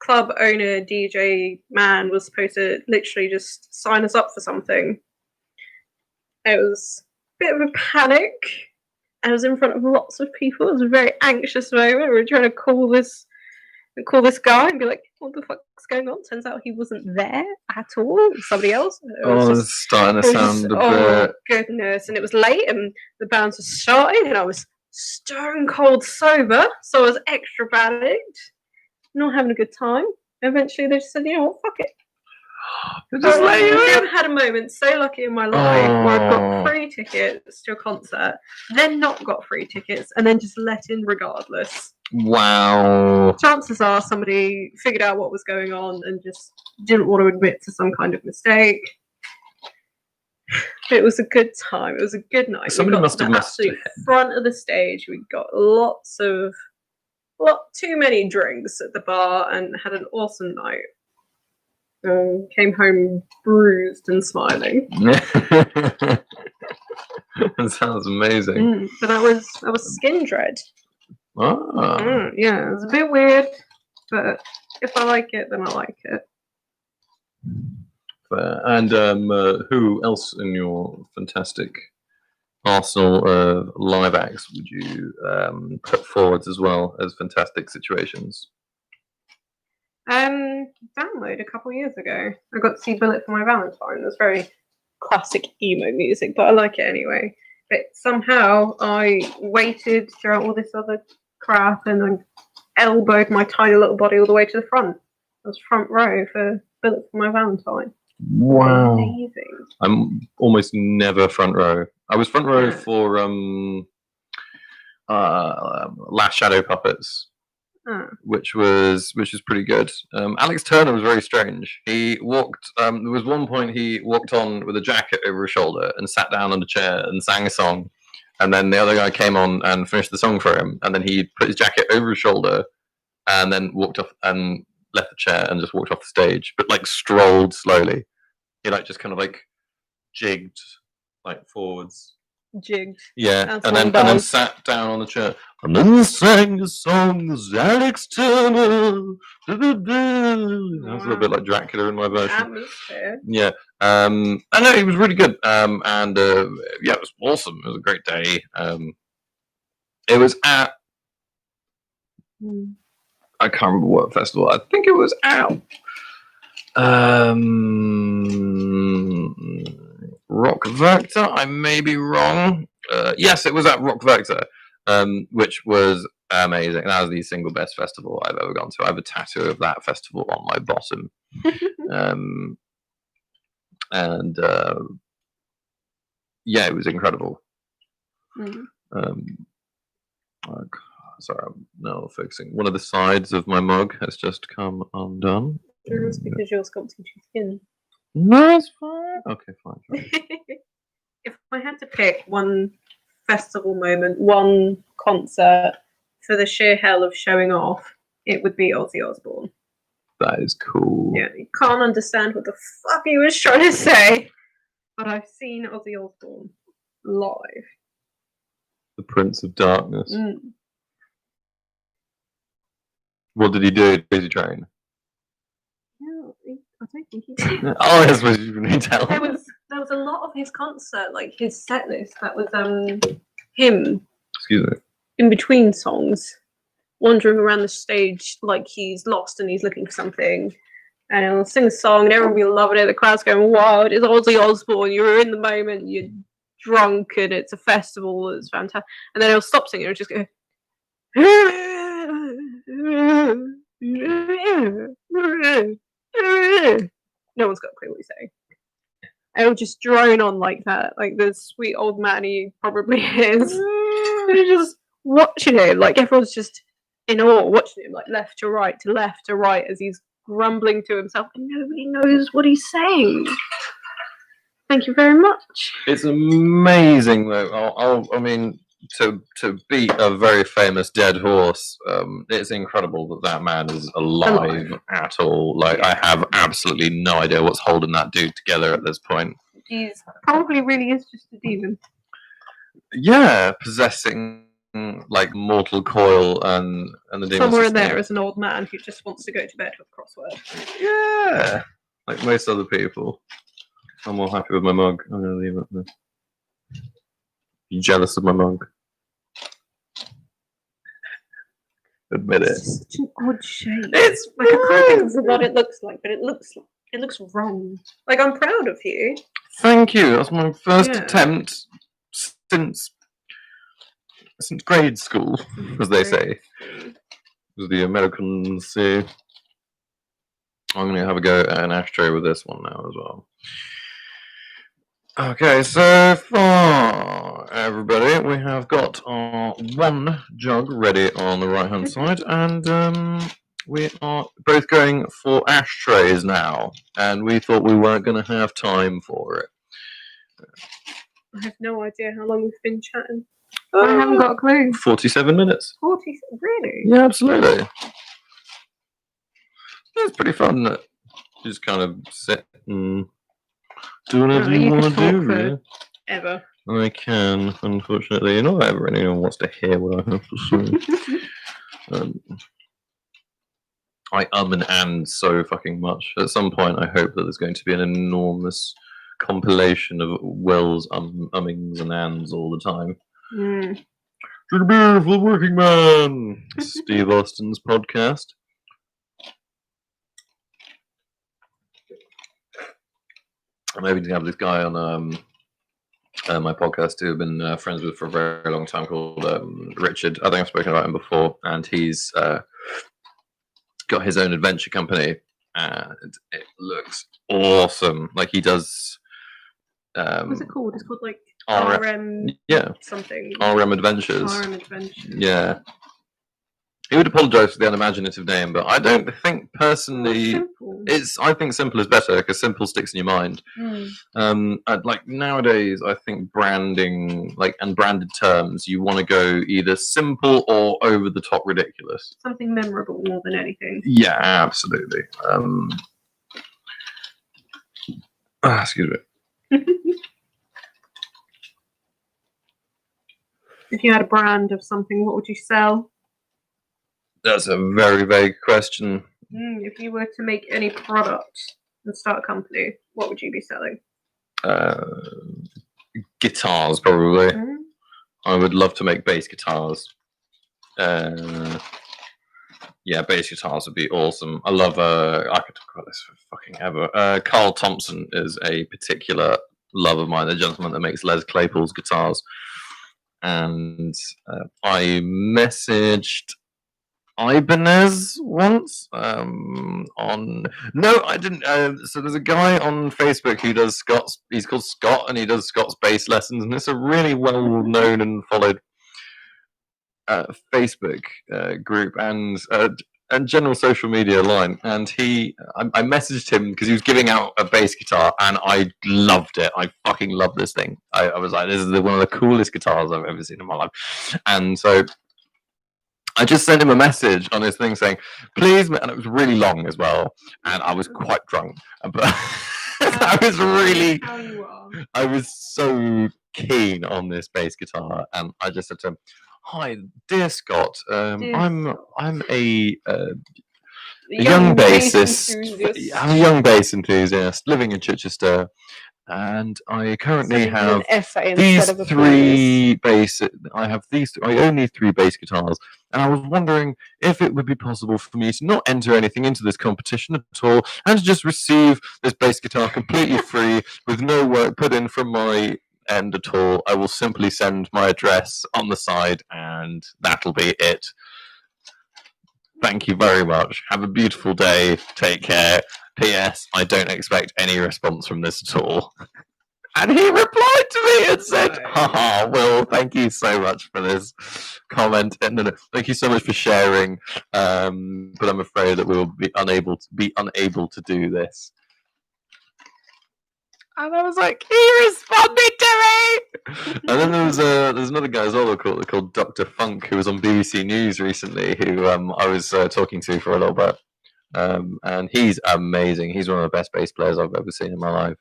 club owner, DJ man, was supposed to literally just sign us up for something. It was a bit of a panic. I was in front of lots of people. It was a very anxious moment. We were trying to call this guy and be like, "What the fuck's going on?" Turns out he wasn't there at all. It was somebody else. It's starting to sound a bit. Oh goodness! And it was late, and the bands were starting, and I was stone cold sober, so I was extra panicked, not having a good time. Eventually, they just said, "You know what? Fuck it." Just let you I've in. never had a moment so lucky in my life where I've got free tickets to a concert, then not got free tickets, and then just let in regardless. Wow. Chances are somebody figured out what was going on and just didn't want to admit to some kind of mistake. It was a good time. It was a good night. Somebody must have missed the front of the stage. We got too many drinks at the bar and had an awesome night. Came home bruised and smiling. That sounds amazing. But that was Skin Dread. Yeah, it was a bit weird, but if I like it, then I like it. And who else in your fantastic Arsenal live acts would you put forwards as well as fantastic situations? Download a couple years ago. I got to see Bullet for My Valentine. It was very classic emo music, but I like it anyway. But somehow I waited throughout all this other crap and I elbowed my tiny little body all the way to the front. I was front row for Bullet for My Valentine. Wow. Amazing. I'm almost never front row. I was front row for Last Shadow Puppets. Which was pretty good. Alex Turner was very strange. He walked. There was one point he walked on with a jacket over his shoulder and sat down on a chair and sang a song, and then the other guy came on and finished the song for him, and then he put his jacket over his shoulder, and then walked off and left the chair and just walked off the stage, but like strolled slowly. He like just kind of like jigged like forwards. Jigged. Yeah, and then sat down on the chair and then sang a song as Alex Turner. That was a little bit like Dracula in my version. Atmosphere. Yeah, I know he was really good. And yeah, it was awesome. It was a great day. It was at I can't remember what festival. I think it was at Rock Vector. I may be wrong. Yes, it was at Rock Vector, which was amazing. That was the single best festival I've ever gone to. I have a tattoo of that festival on my bottom. And yeah, it was incredible. Sorry, I'm now fixing. One of the sides of my mug has just come undone. That's because you're sculpting your skin. No, it's fine. Okay, fine. If I had to pick one festival moment, one concert for the sheer hell of showing off, it would be Ozzy Osbourne. That is cool. Yeah, you can't understand what the fuck he was trying to say, but I've seen Ozzy Osbourne live. The Prince of Darkness. What did he do? Crazy Train? No, I don't think he did. Oh, I suppose you can tell. There was a lot of his concert, like his set list, that was him. Excuse me. In between songs, wandering around the stage like he's lost and he's looking for something. And he'll sing a song and everyone will be loving it. The crowd's going wild. It's Ozzy Osbourne. You're in the moment. You're drunk and it's a festival. It's fantastic. And then he'll stop singing and just go. No one's got a clue what he's saying. And he'll just drone on like that, like the sweet old man he probably is. And you're just watching him, like everyone's just in awe, watching him, like left to right, to left to right, as he's grumbling to himself, and nobody knows what he's saying. Thank you very much. It's amazing, though. I mean, to beat a very famous dead horse, it's incredible that man is alive at all. Like, I have absolutely no idea what's holding that dude together at this point. He's probably really is just a demon. Yeah, possessing like mortal coil and the demon. Somewhere in there is an old man who just wants to go to bed with crossword. Yeah, like most other people. I'm more happy with my mug. I'm gonna leave it there. You jealous of my mug? Admit it. It's such an odd shape. It's like I can't think of what it looks like, but it looks wrong. Like, I'm proud of you. Thank you. That's my first attempt since grade school, as they say. As the Americans say. I'm going to have a go at an ashtray with this one now as well. Okay, so far, everybody, we have got our one jug ready on the right-hand side, and we are both going for ashtrays now, and we thought we weren't going to have time for it. I have no idea how long we've been chatting. I haven't got a clue. 47 minutes. 40? Really? Yeah, absolutely. It's pretty fun, isn't it? You just kind of sit and do whatever you want to do, really. Ever. I can, unfortunately. Not ever anyone wants to hear what I have to say. I and so fucking much. At some point, I hope that there's going to be an enormous compilation of Will's ummings and ands all the time. To the beautiful working man! Steve Austin's podcast. I'm hoping to have this guy on my podcast who I've been friends with for a very long time, called Richard. I think I've spoken about him before, and he's got his own adventure company, and it looks awesome. Like, he does. What's it called? It's called like RM. Yeah. Something. RM Adventures. RM Adventures. Yeah. He would apologise for the unimaginative name, but I don't think personally. I think simple is better because simple sticks in your mind. Like nowadays, I think branding, like, and branded terms, you want to go either simple or over the top ridiculous. Something memorable more than anything. Yeah, absolutely. Excuse me. If you had a brand of something, what would you sell? That's a very vague question. If you were to make any product and start a company, what would you be selling? Guitars, probably. I would love to make bass guitars. Yeah, bass guitars would be awesome. I love, I could talk about this for fucking ever. Carl Thompson is a particular love of mine, the gentleman that makes Les Claypool's guitars. and I messaged Ibanez once on no I didn't so there's a guy on Facebook who does Scott's, he's called Scott, and he does Scott's bass lessons, and it's a really well known and followed Facebook group and general social media line, and I messaged him because he was giving out a bass guitar, and I loved it. I fucking love this thing. I was like, this is one of the coolest guitars I've ever seen in my life, and so I just sent him a message on his thing saying, please, and it was really long as well, and I was quite drunk, but I was really, I was so keen on this bass guitar, and I just said to him, hi, dear Scott, I'm a young bassist, I'm a young bass enthusiast living in Chichester, and I currently have these three bass. I own these three bass guitars, and I was wondering if it would be possible for me to not enter anything into this competition at all, and to just receive this bass guitar completely free, with no work put in from my end at all. I will simply send my address on the side, and that'll be it. Thank you very much. Have a beautiful day. Take care. P.S. I don't expect any response from this at all. And he replied to me and said, haha, Will, thank you so much for this comment. And no, thank you so much for sharing. But I'm afraid that we will be unable to do this. And I was like, he responded to me. And then there's another guy as well called Dr. Funk, who was on BBC News recently, who I was talking to for a little bit. And he's amazing. He's one of the best bass players I've ever seen in my life.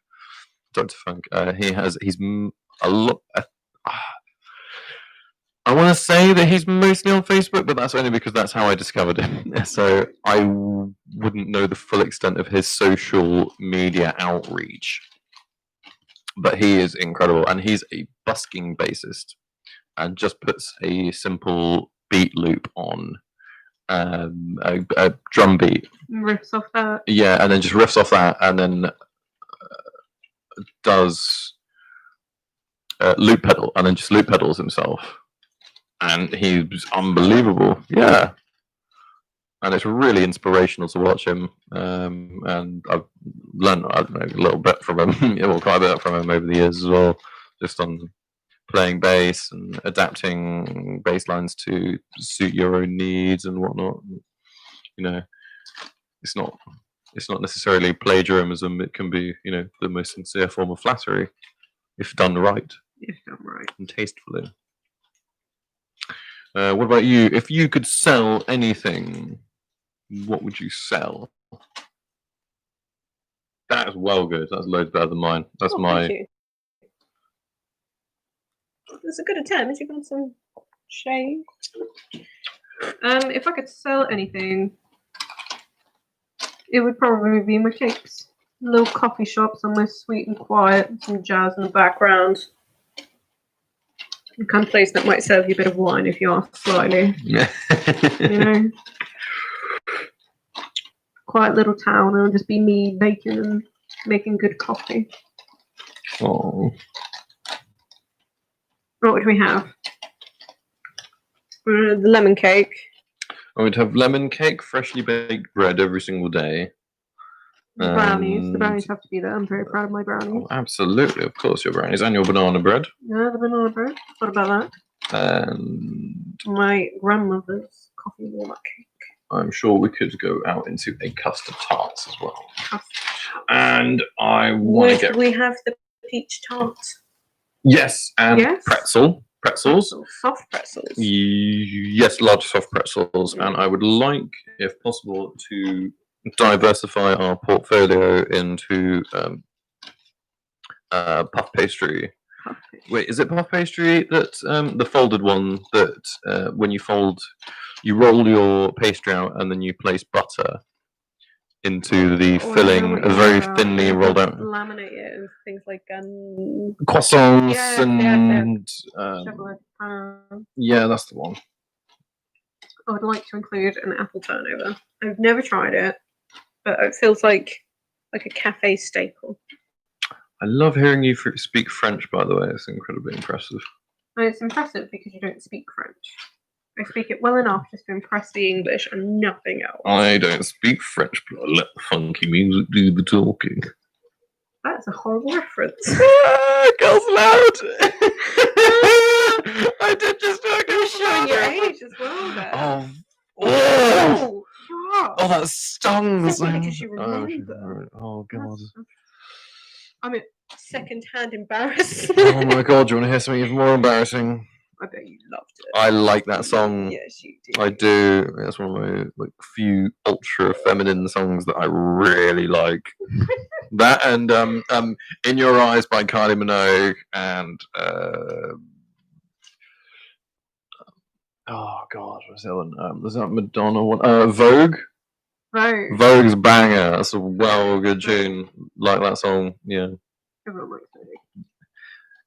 Dr. Funk. He's a lot. I want to say that he's mostly on Facebook, but that's only because that's how I discovered him. So I wouldn't know the full extent of his social media outreach. But he is incredible, and he's a busking bassist, and just puts a simple beat loop on a drum beat. Riffs off that. Yeah, and then just riffs off that, and then does loop pedal, and then just loop pedals himself, and he's unbelievable. Yeah, and it's really inspirational to watch him. And I've learned, I don't know, a little bit from him, well, quite a bit from him over the years as well, just on playing bass and adapting bass lines to suit your own needs and whatnot. You know, it's not necessarily plagiarism. It can be, you know, the most sincere form of flattery if done right. If done right. And tastefully. What about you? If you could sell anything, what would you sell? That is well good. That's loads better than mine. That's my. That's a good attempt. You've got some shade. If I could sell anything, it would probably be my cakes. A little coffee shop somewhere sweet and quiet, with some jazz in the background. The kind of place that might serve you a bit of wine if you ask slightly. Yeah. You know? Quiet little town, and it'll just be me baking and making good coffee. Oh. What would we have? The lemon cake. I would have lemon cake, freshly baked bread every single day. The brownies. The brownies have to be there. I'm very proud of my brownies. Oh, absolutely, of course, your brownies and your banana bread. Yeah, the banana bread. What about that? And my grandmother's coffee walnut cake. I'm sure we could go out into a custard tarts as well. And I want to get. We have the peach tart. Yes, and pretzels. Soft pretzels. Yes, large soft pretzels. And I would like, if possible, to diversify our portfolio into puff pastry. Wait, is it puff pastry that the folded one that when you fold, you roll your pastry out and then you place butter into the filling, very thinly rolled out. Laminate it and things like croissants and yeah, that's the one. I would like to include an apple turnover. I've never tried it, but it feels like a cafe staple. I love hearing you speak French, by the way. It's incredibly impressive. And it's impressive because you don't speak French. I speak it well enough just to impress the English and nothing else. I don't speak French, but I let the funky music do the talking. That's a horrible reference. Girls loud! I did just do a You're Girls showing Loud your reference. age as well there. Oh, oh, God. that stung. Simply because you remember. Oh God. I'm at second-hand embarrassed. Oh my God, do you want to hear something even more embarrassing? I bet you loved it. I like that song. Yes, you do. I do. It's one of my few ultra feminine songs that I really like. That and "In Your Eyes" by Kylie Minogue and oh God, what's the other one? There's that Madonna one. Vogue. Vogue. Vogue's banger. That's a good tune. Like that song. Yeah. Everyone likes Vogue.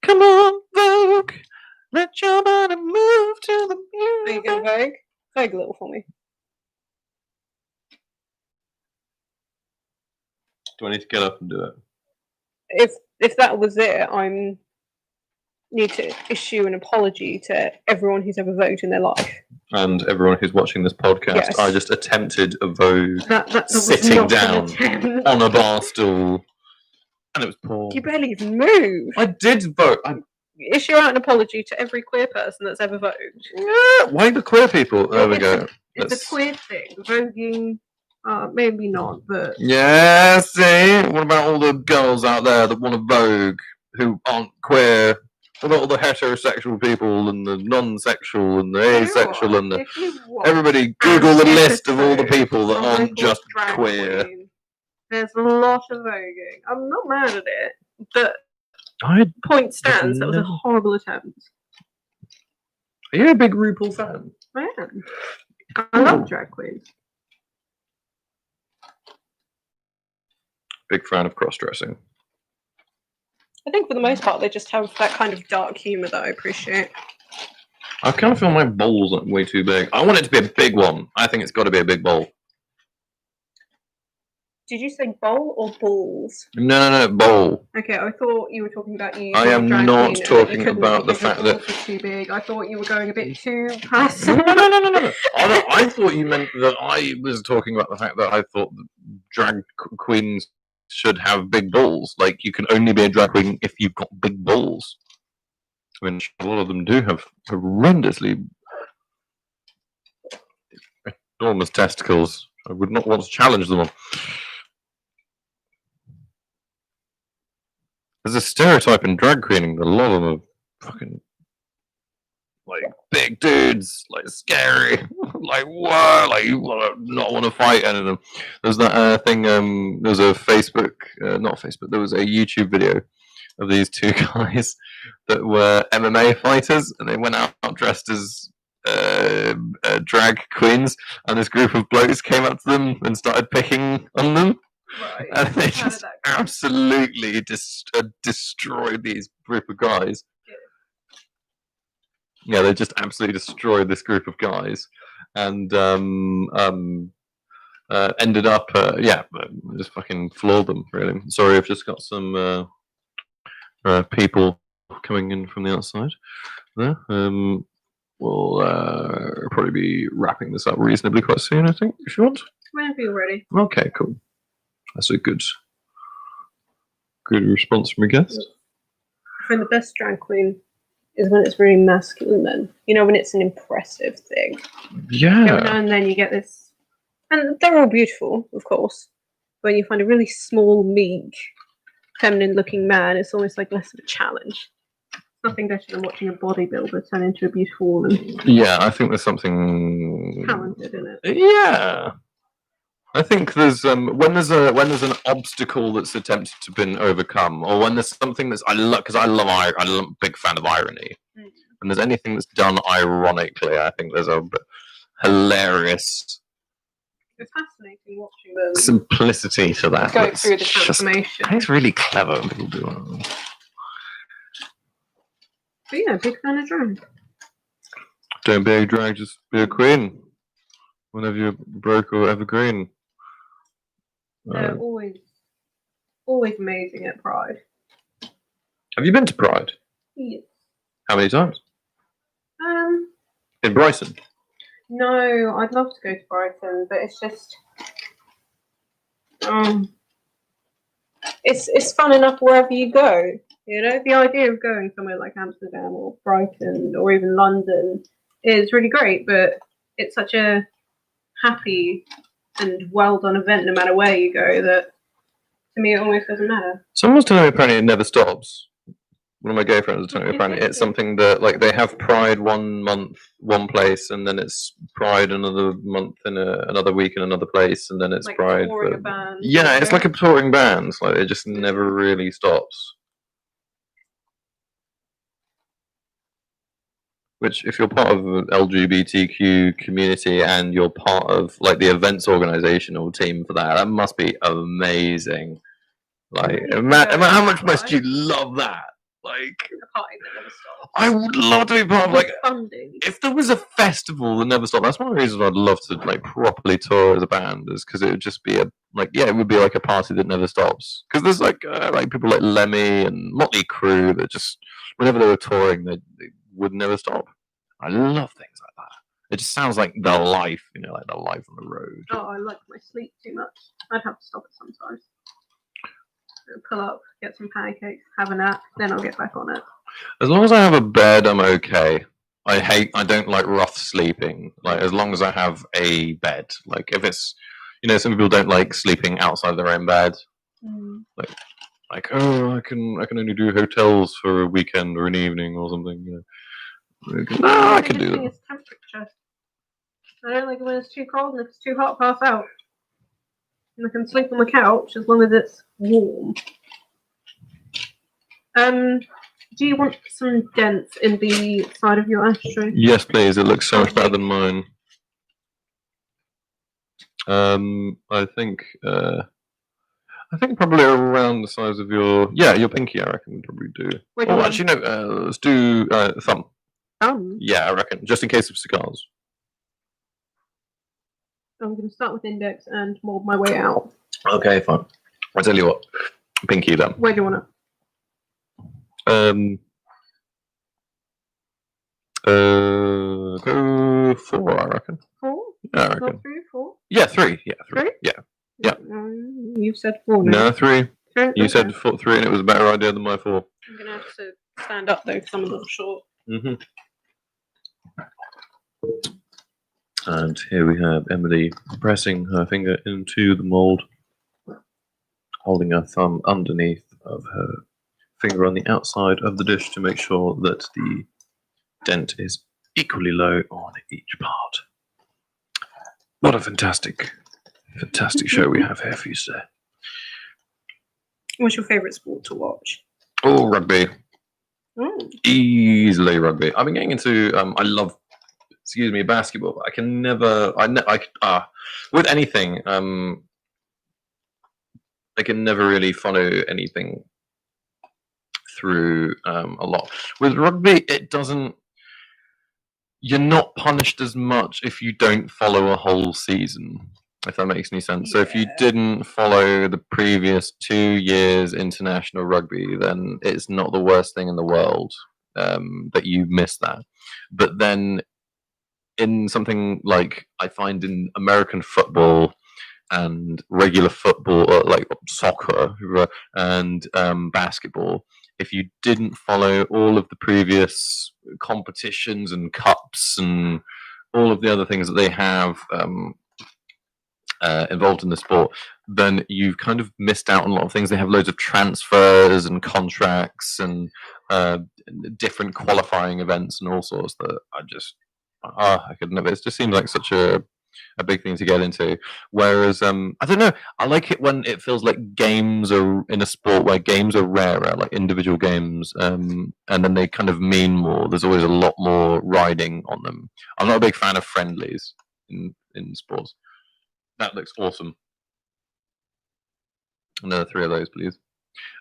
Come on, Vogue. Let your body move to the music. Are you going Vogue? Vogue a little for me. Do I need to get up and do it? If that was it, I need to issue an apology to everyone who's ever vogued in their life. And everyone who's watching this podcast, Yes. I just attempted a Vogue That was sitting not down an attempt. on a bar stool, and it was poor. You barely even moved. I did vote. Issue out an apology to every queer person that's ever vogued. Why the queer people? There we go. It's a queer thing. Voguing, maybe not, but Yeah, see? What about all the girls out there that want to Vogue who aren't queer? What about all the heterosexual people and the non-sexual and the asexual and the... Everybody Google the list of all the people that aren't just queer. There's a lot of voguing. I'm not mad at it, but point stands, that was a horrible attempt. Are you a big RuPaul fan? I am. I love drag queens. Big fan of cross-dressing. I think for the most part they just have that kind of dark humour that I appreciate. I kind of feel my bowls are way too big. I want it to be a big one. I think it's got to be a big bowl. Did you say bowl or balls? No, bowl. Okay, I thought you were talking about you. I am not talking about the fact that too big. I thought you were going a bit too past. No. I thought you meant that I was talking about the fact that I thought that drag queens should have big balls. Like, you can only be a drag queen if you've got big balls. I mean, a lot of them do have horrendously enormous testicles. I would not want to challenge them on. There's a stereotype in drag queening that a lot of them are fucking like big dudes, like scary, like whoa, like you not want to fight any of them. There's that thing. There was a Facebook, not Facebook. There was a YouTube video of these two guys that were MMA fighters, and they went out dressed as drag queens, and this group of blokes came up to them and started picking on them. Right. And they just absolutely destroyed these group of guys. Yeah, they just absolutely destroyed this group of guys, and ended up, just fucking floored them. Really. Sorry, I've just got some people coming in from the outside. There. We'll probably be wrapping this up reasonably quite soon, I think, if you want. Whenever you're ready. Okay, cool. That's a good response from a guest. I find the best drag queen is when it's really masculine then. You know, when it's an impressive thing. Yeah. Every now and then you get this, and they're all beautiful, of course. When you find a really small, meek, feminine-looking man, it's almost like less of a challenge. Nothing better than watching a bodybuilder turn into a beautiful woman. Yeah, I think there's something talented in it. Yeah. I think there's when there's an obstacle that's attempted to be overcome, or when there's something that's I'm a big fan of irony. When there's anything that's done ironically, I think there's a hilarious. It's fascinating watching them simplicity to that. Go through the transformation. It's really clever when people do that. But yeah, big fan of drag. Don't be a drag, just be a queen. Whenever you're broke or evergreen. They're always amazing at Pride. Have you been to Pride? Yes. How many times? In Brighton. No, I'd love to go to Brighton, but it's just it's fun enough wherever you go. You know, the idea of going somewhere like Amsterdam or Brighton or even London is really great, but it's such a happy and well done event no matter where you go that to me it almost doesn't matter. Someone's telling me apparently it never stops. One of my gay friends was telling me apparently it's something that like they have Pride 1 month one place, and then it's Pride another month in another week in another place, and then it's like Pride. Touring a band. Yeah, it's like a touring band. Like it just never really stops. Which, if you're part of the LGBTQ community and you're part of like the events organizational team for that, that must be amazing. Like, how much must you love that? Like, a party that never stops. I would love to be part of like funding. if there was a festival that never stopped. That's one of the reasons I'd love to like properly tour as a band, is because it would just be a like it would be like a party that never stops. Because there's like people like Lemmy and Motley Crue that just whenever they were touring they would never stop. I love things like that. It just sounds like the life, you know, like the life on the road. Oh, I like my sleep too much. I'd have to stop it sometimes. Pull up, get some pancakes, have a nap, then I'll get back on it. As long as I have a bed, I'm okay. I don't like rough sleeping. Like as long as I have a bed. Like if it's, you know, some people don't like sleeping outside their own bed. Like oh, I can only do hotels for a weekend or an evening or something. You know. No, I can do that. It's temperature. I don't like it when it's too cold, and if it's too hot, pass out. And I can sleep on the couch as long as it's warm. Do you want some dents in the side of your ashtray? Yes, please. It looks so much better than mine. I think probably around the size of your pinky. I reckon we probably do. Oh, actually no. Let's do thumb. Thumb. Yeah, I reckon, just in case of cigars. I'm going to start with index and mold my way out. Okay, fine. I'll tell you what. Pinky then. Where do you want it? Go 4, I reckon. 4? Yeah, I reckon. Not 3, 4? Yeah, 3. Yeah, 3. 3? Yeah. Yeah. You've said 4 now. No, 3. 3? You said 4, 3, and it was a better idea than my 4. I'm going to have to stand up though, because I'm a little short. And here we have Emily pressing her finger into the mold, holding her thumb underneath of her finger on the outside of the dish to make sure that the dent is equally low on each part. What a fantastic show we have here for you today. What's your favourite sport to watch? Oh, rugby. Oh. Easily rugby. I've been getting into, I love, basketball, but I can never, with anything, I can never really follow anything through a lot. With rugby, it doesn't, you're not punished as much if you don't follow a whole season, if that makes any sense. So if you didn't follow the previous 2 years international rugby, then it's not the worst thing in the world that you missed that. But then in something like I find in American football and regular football, like soccer and basketball, if you didn't follow all of the previous competitions and cups and all of the other things that they have involved in the sport, then you've kind of missed out on a lot of things. They have loads of transfers and contracts and different qualifying events and all sorts that I could never. It just seems like such a big thing to get into. Whereas I don't know, I like it when it feels like games are in a sport where games are rarer, like individual games, and then they kind of mean more. There's always a lot more riding on them. I'm not a big fan of friendlies in sports. That looks awesome. Another 3 of those, please.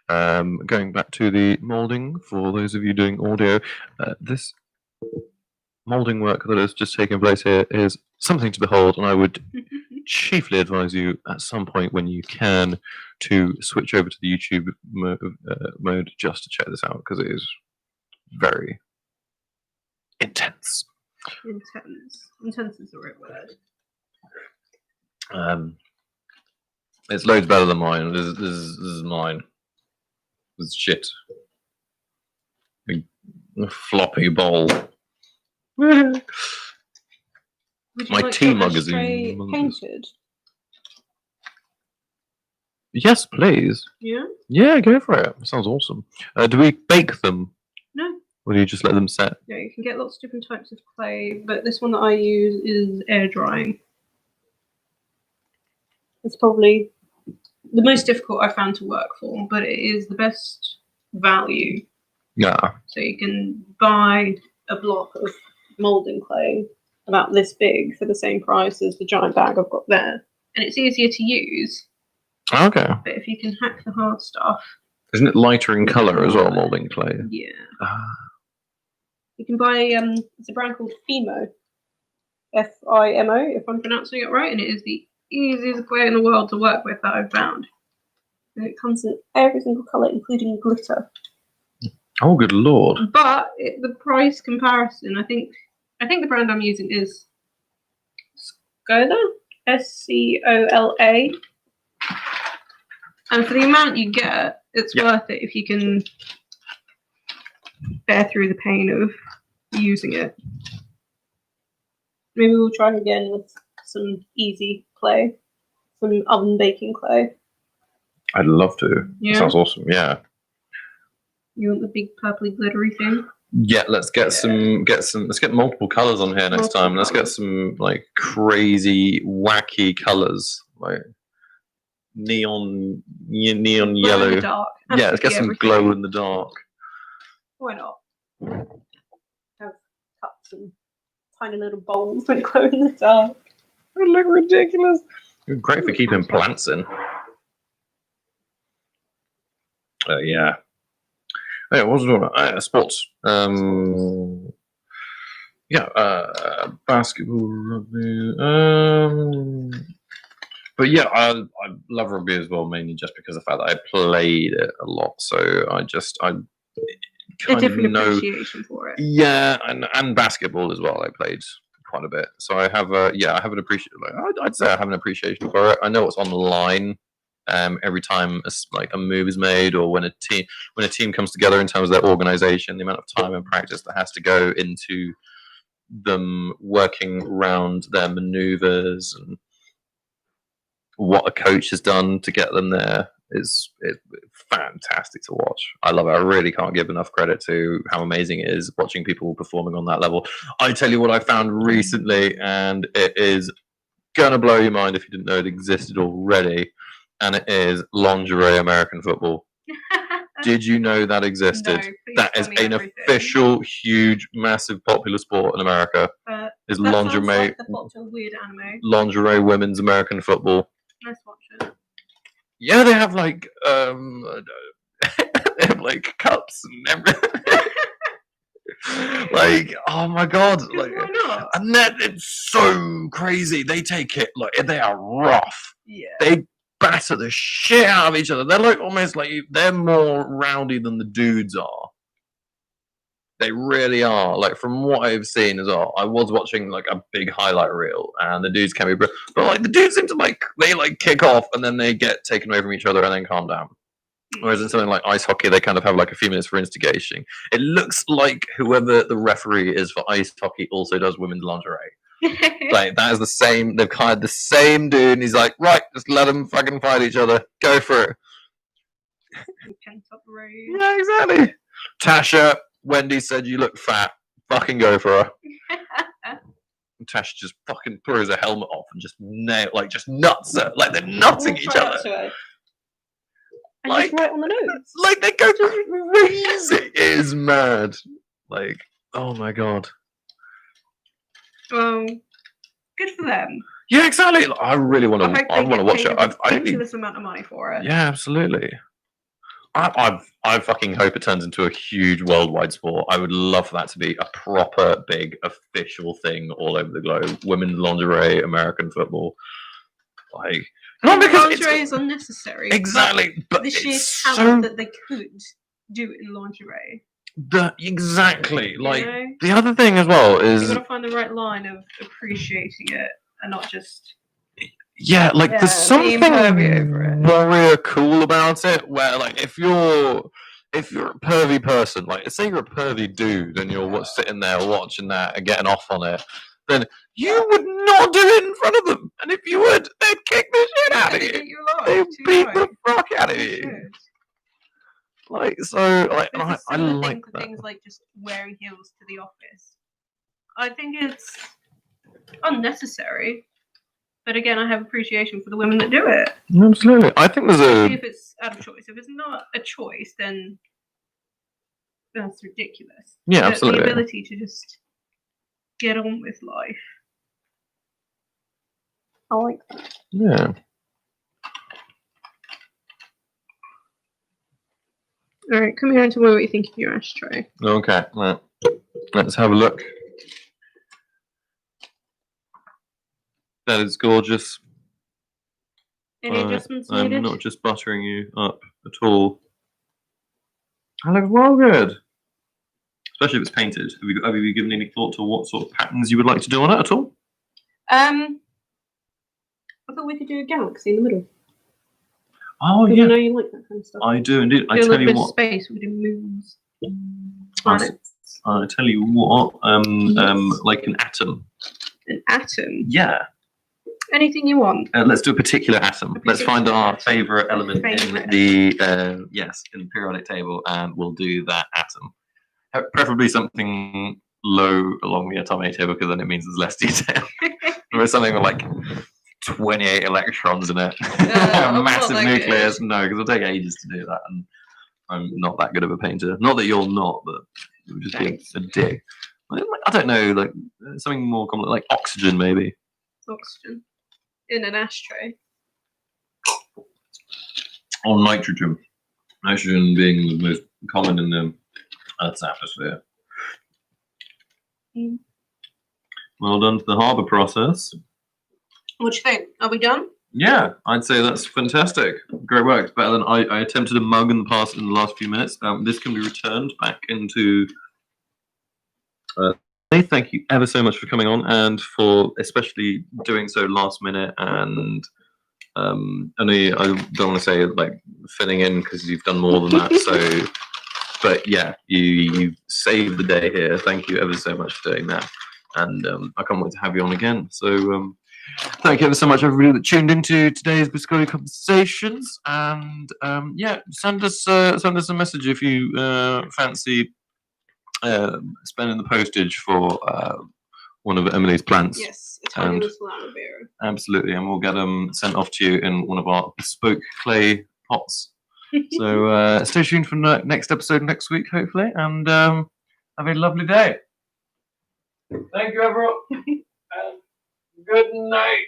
Going back to the molding, for those of you doing audio, this molding work that has just taken place here is something to behold, and I would chiefly advise you at some point when you can to switch over to the YouTube mode just to check this out, because it is very intense. Intense. Intense is the right word. It's loads better than mine. This is mine. It's shit. A floppy bowl. Would you My like tea your mug is ashtray humongous. painted? Yes, please. Yeah? Yeah, go for it. Sounds awesome. Do we bake them? No. Or do you just let them set? Yeah, you can get lots of different types of clay, but this one that I use is air drying. It's probably the most difficult I found to work for, but it is the best value. Yeah. So you can buy a block of moulding clay about this big for the same price as the giant bag I've got there. And it's easier to use, Okay. but if you can hack the hard stuff. Isn't it lighter in colour as well, moulding clay? Yeah. Ah. You can buy, it's a brand called Fimo. Fimo, if I'm pronouncing it right, and it is the easiest clay in the world to work with that I've found. And it comes in every single colour, including glitter. Oh, good lord. But the price comparison, I think the brand I'm using is Scola, Scola. And for the amount you get, it's worth it if you can bear through the pain of using it. Maybe we'll try again with some easy clay, some oven baking clay. I'd love to. Yeah. That sounds awesome. Yeah. You want the big purpley glittery thing? Yeah, let's get let's get multiple colours on here next time. Let's get some like crazy wacky colours, like neon yellow. Dark. Yeah, let's get some glow in the dark. Why not? Have cups and tiny little bowls that glow in the dark. They look ridiculous. Great for keeping plants in. Yeah. Yeah, what was I doing? Sports. Basketball, rugby. But yeah, I love rugby as well, mainly just because of the fact that I played it a lot. So I kind of know appreciation for it. Yeah, and basketball as well. I played quite a bit, so I have I have an appreciation. I'd say I have an appreciation for it. I know what's on the line. Every time a move is made, or when a team comes together in terms of their organization, the amount of time and practice that has to go into them working around their maneuvers and what a coach has done to get them there is fantastic to watch. I love it. I really can't give enough credit to how amazing it is watching people performing on that level. I tell you what I found recently, and it is gonna blow your mind if you didn't know it existed already. And it is lingerie American football. Did you know that existed? No, that is an official, huge, massive, popular sport in America. Is lingerie? Like the plot to a weird anime. Lingerie women's American football. Let's watch it. Yeah, they have like they have like cups and everything. Like, oh my god! Like, why not? And it's so crazy. They take it like they are rough. Yeah. They batter the shit out of each other. They're like almost like they're more rowdy than the dudes are. They really are. Like from what I've seen as well, I was watching like a big highlight reel, and the dudes can be, but like the dudes seem to they kick off and then they get taken away from each other and then calm down. Whereas in something like ice hockey, they kind of have like a few minutes for instigation. It looks like whoever the referee is for ice hockey also does women's lingerie. Like that is the same. They've hired the same dude, and he's like, right, just let them fucking fight each other. Go for it. Yeah, exactly. Tasha, Wendy said you look fat. Fucking go for her. Tasha just fucking throws her helmet off and just nuts her. Like they're nutting each other. And like, just right on the nose. Like they go crazy. It is mad. Like, oh my god. Well, good for them. Yeah, exactly. I really want to. I want to watch it. A ridiculous amount of money for it. Yeah, absolutely. I fucking hope it turns into a huge worldwide sport. I would love for that to be a proper big official thing all over the globe. Women's lingerie, American football. Like, not because lingerie is unnecessary. Exactly, but the sheer it's talent that they could do in lingerie. Exactly. Like know? the other thing as well You've is got to find the right line of appreciating it and not just like there's something being pervy over it. warrior cool about it. Where like if you're a pervy person, like say you're a pervy dude and you're sitting there watching that and getting off on it, then you would not do it in front of them. And if you would, they'd kick the shit out of you. They'd beat the fuck out of you. Like so, like This I is similar like thing to that. things like just wearing heels to the office. I think it's unnecessary, but again, I have appreciation for the women that do it. Absolutely, I think there's Especially a if it's out of choice. If it's not a choice, then that's ridiculous. Yeah, But absolutely. the ability to just get on with life. I like that. yeah. All right, come here and tell me what you think of your ashtray. Okay, well, let's have a look. That is gorgeous. Any adjustments I'm needed? not just buttering you up at all. That looks well good. Especially if it's painted. Have you given any thought to what sort of patterns you would like to do on it at all? I thought we could do a galaxy in the middle. Oh I yeah, know you like that kind of stuff. I do indeed. I Do a tell little you bit of what. space. We could do moons, I planets. tell you what. Yes. Like an atom. An atom. Yeah. Anything you want. Let's do a particular atom. Let's find particular our atom. favorite A element favourite in the in the periodic table, and we'll do that atom. Preferably something low along the atomic table, because then it means there's less detail. Or something with like 28 electrons in it, massive nucleus. No, because it'll take ages to do that, and I'm not that good of a painter. Not that you're not, but it would just be a dick. I don't know, like something more common, like oxygen, maybe. Oxygen in an ashtray. Or nitrogen. Nitrogen being the most common in the Earth's atmosphere. Mm. Well done for the harbour process. What do you think? Are we done? Yeah, I'd say that's fantastic. Great work. It's better than I attempted a mug in the last few minutes. This can be returned back into. Thank you ever so much for coming on, and for especially doing so last minute. And only I don't want to say like fitting in, because you've done more than that. So, but yeah, you saved the day here. Thank you ever so much for doing that, and I can't wait to have you on again. So. Thank you ever so much, everybody that tuned into today's Biscotti Conversations, and yeah, send us a message if you fancy spending the postage for one of Emily's plants. Yes, a tiny little flower bearer. Absolutely, and we'll get them sent off to you in one of our bespoke clay pots. So stay tuned for the next episode next week, hopefully, and have a lovely day. Thank you, everyone. Good night.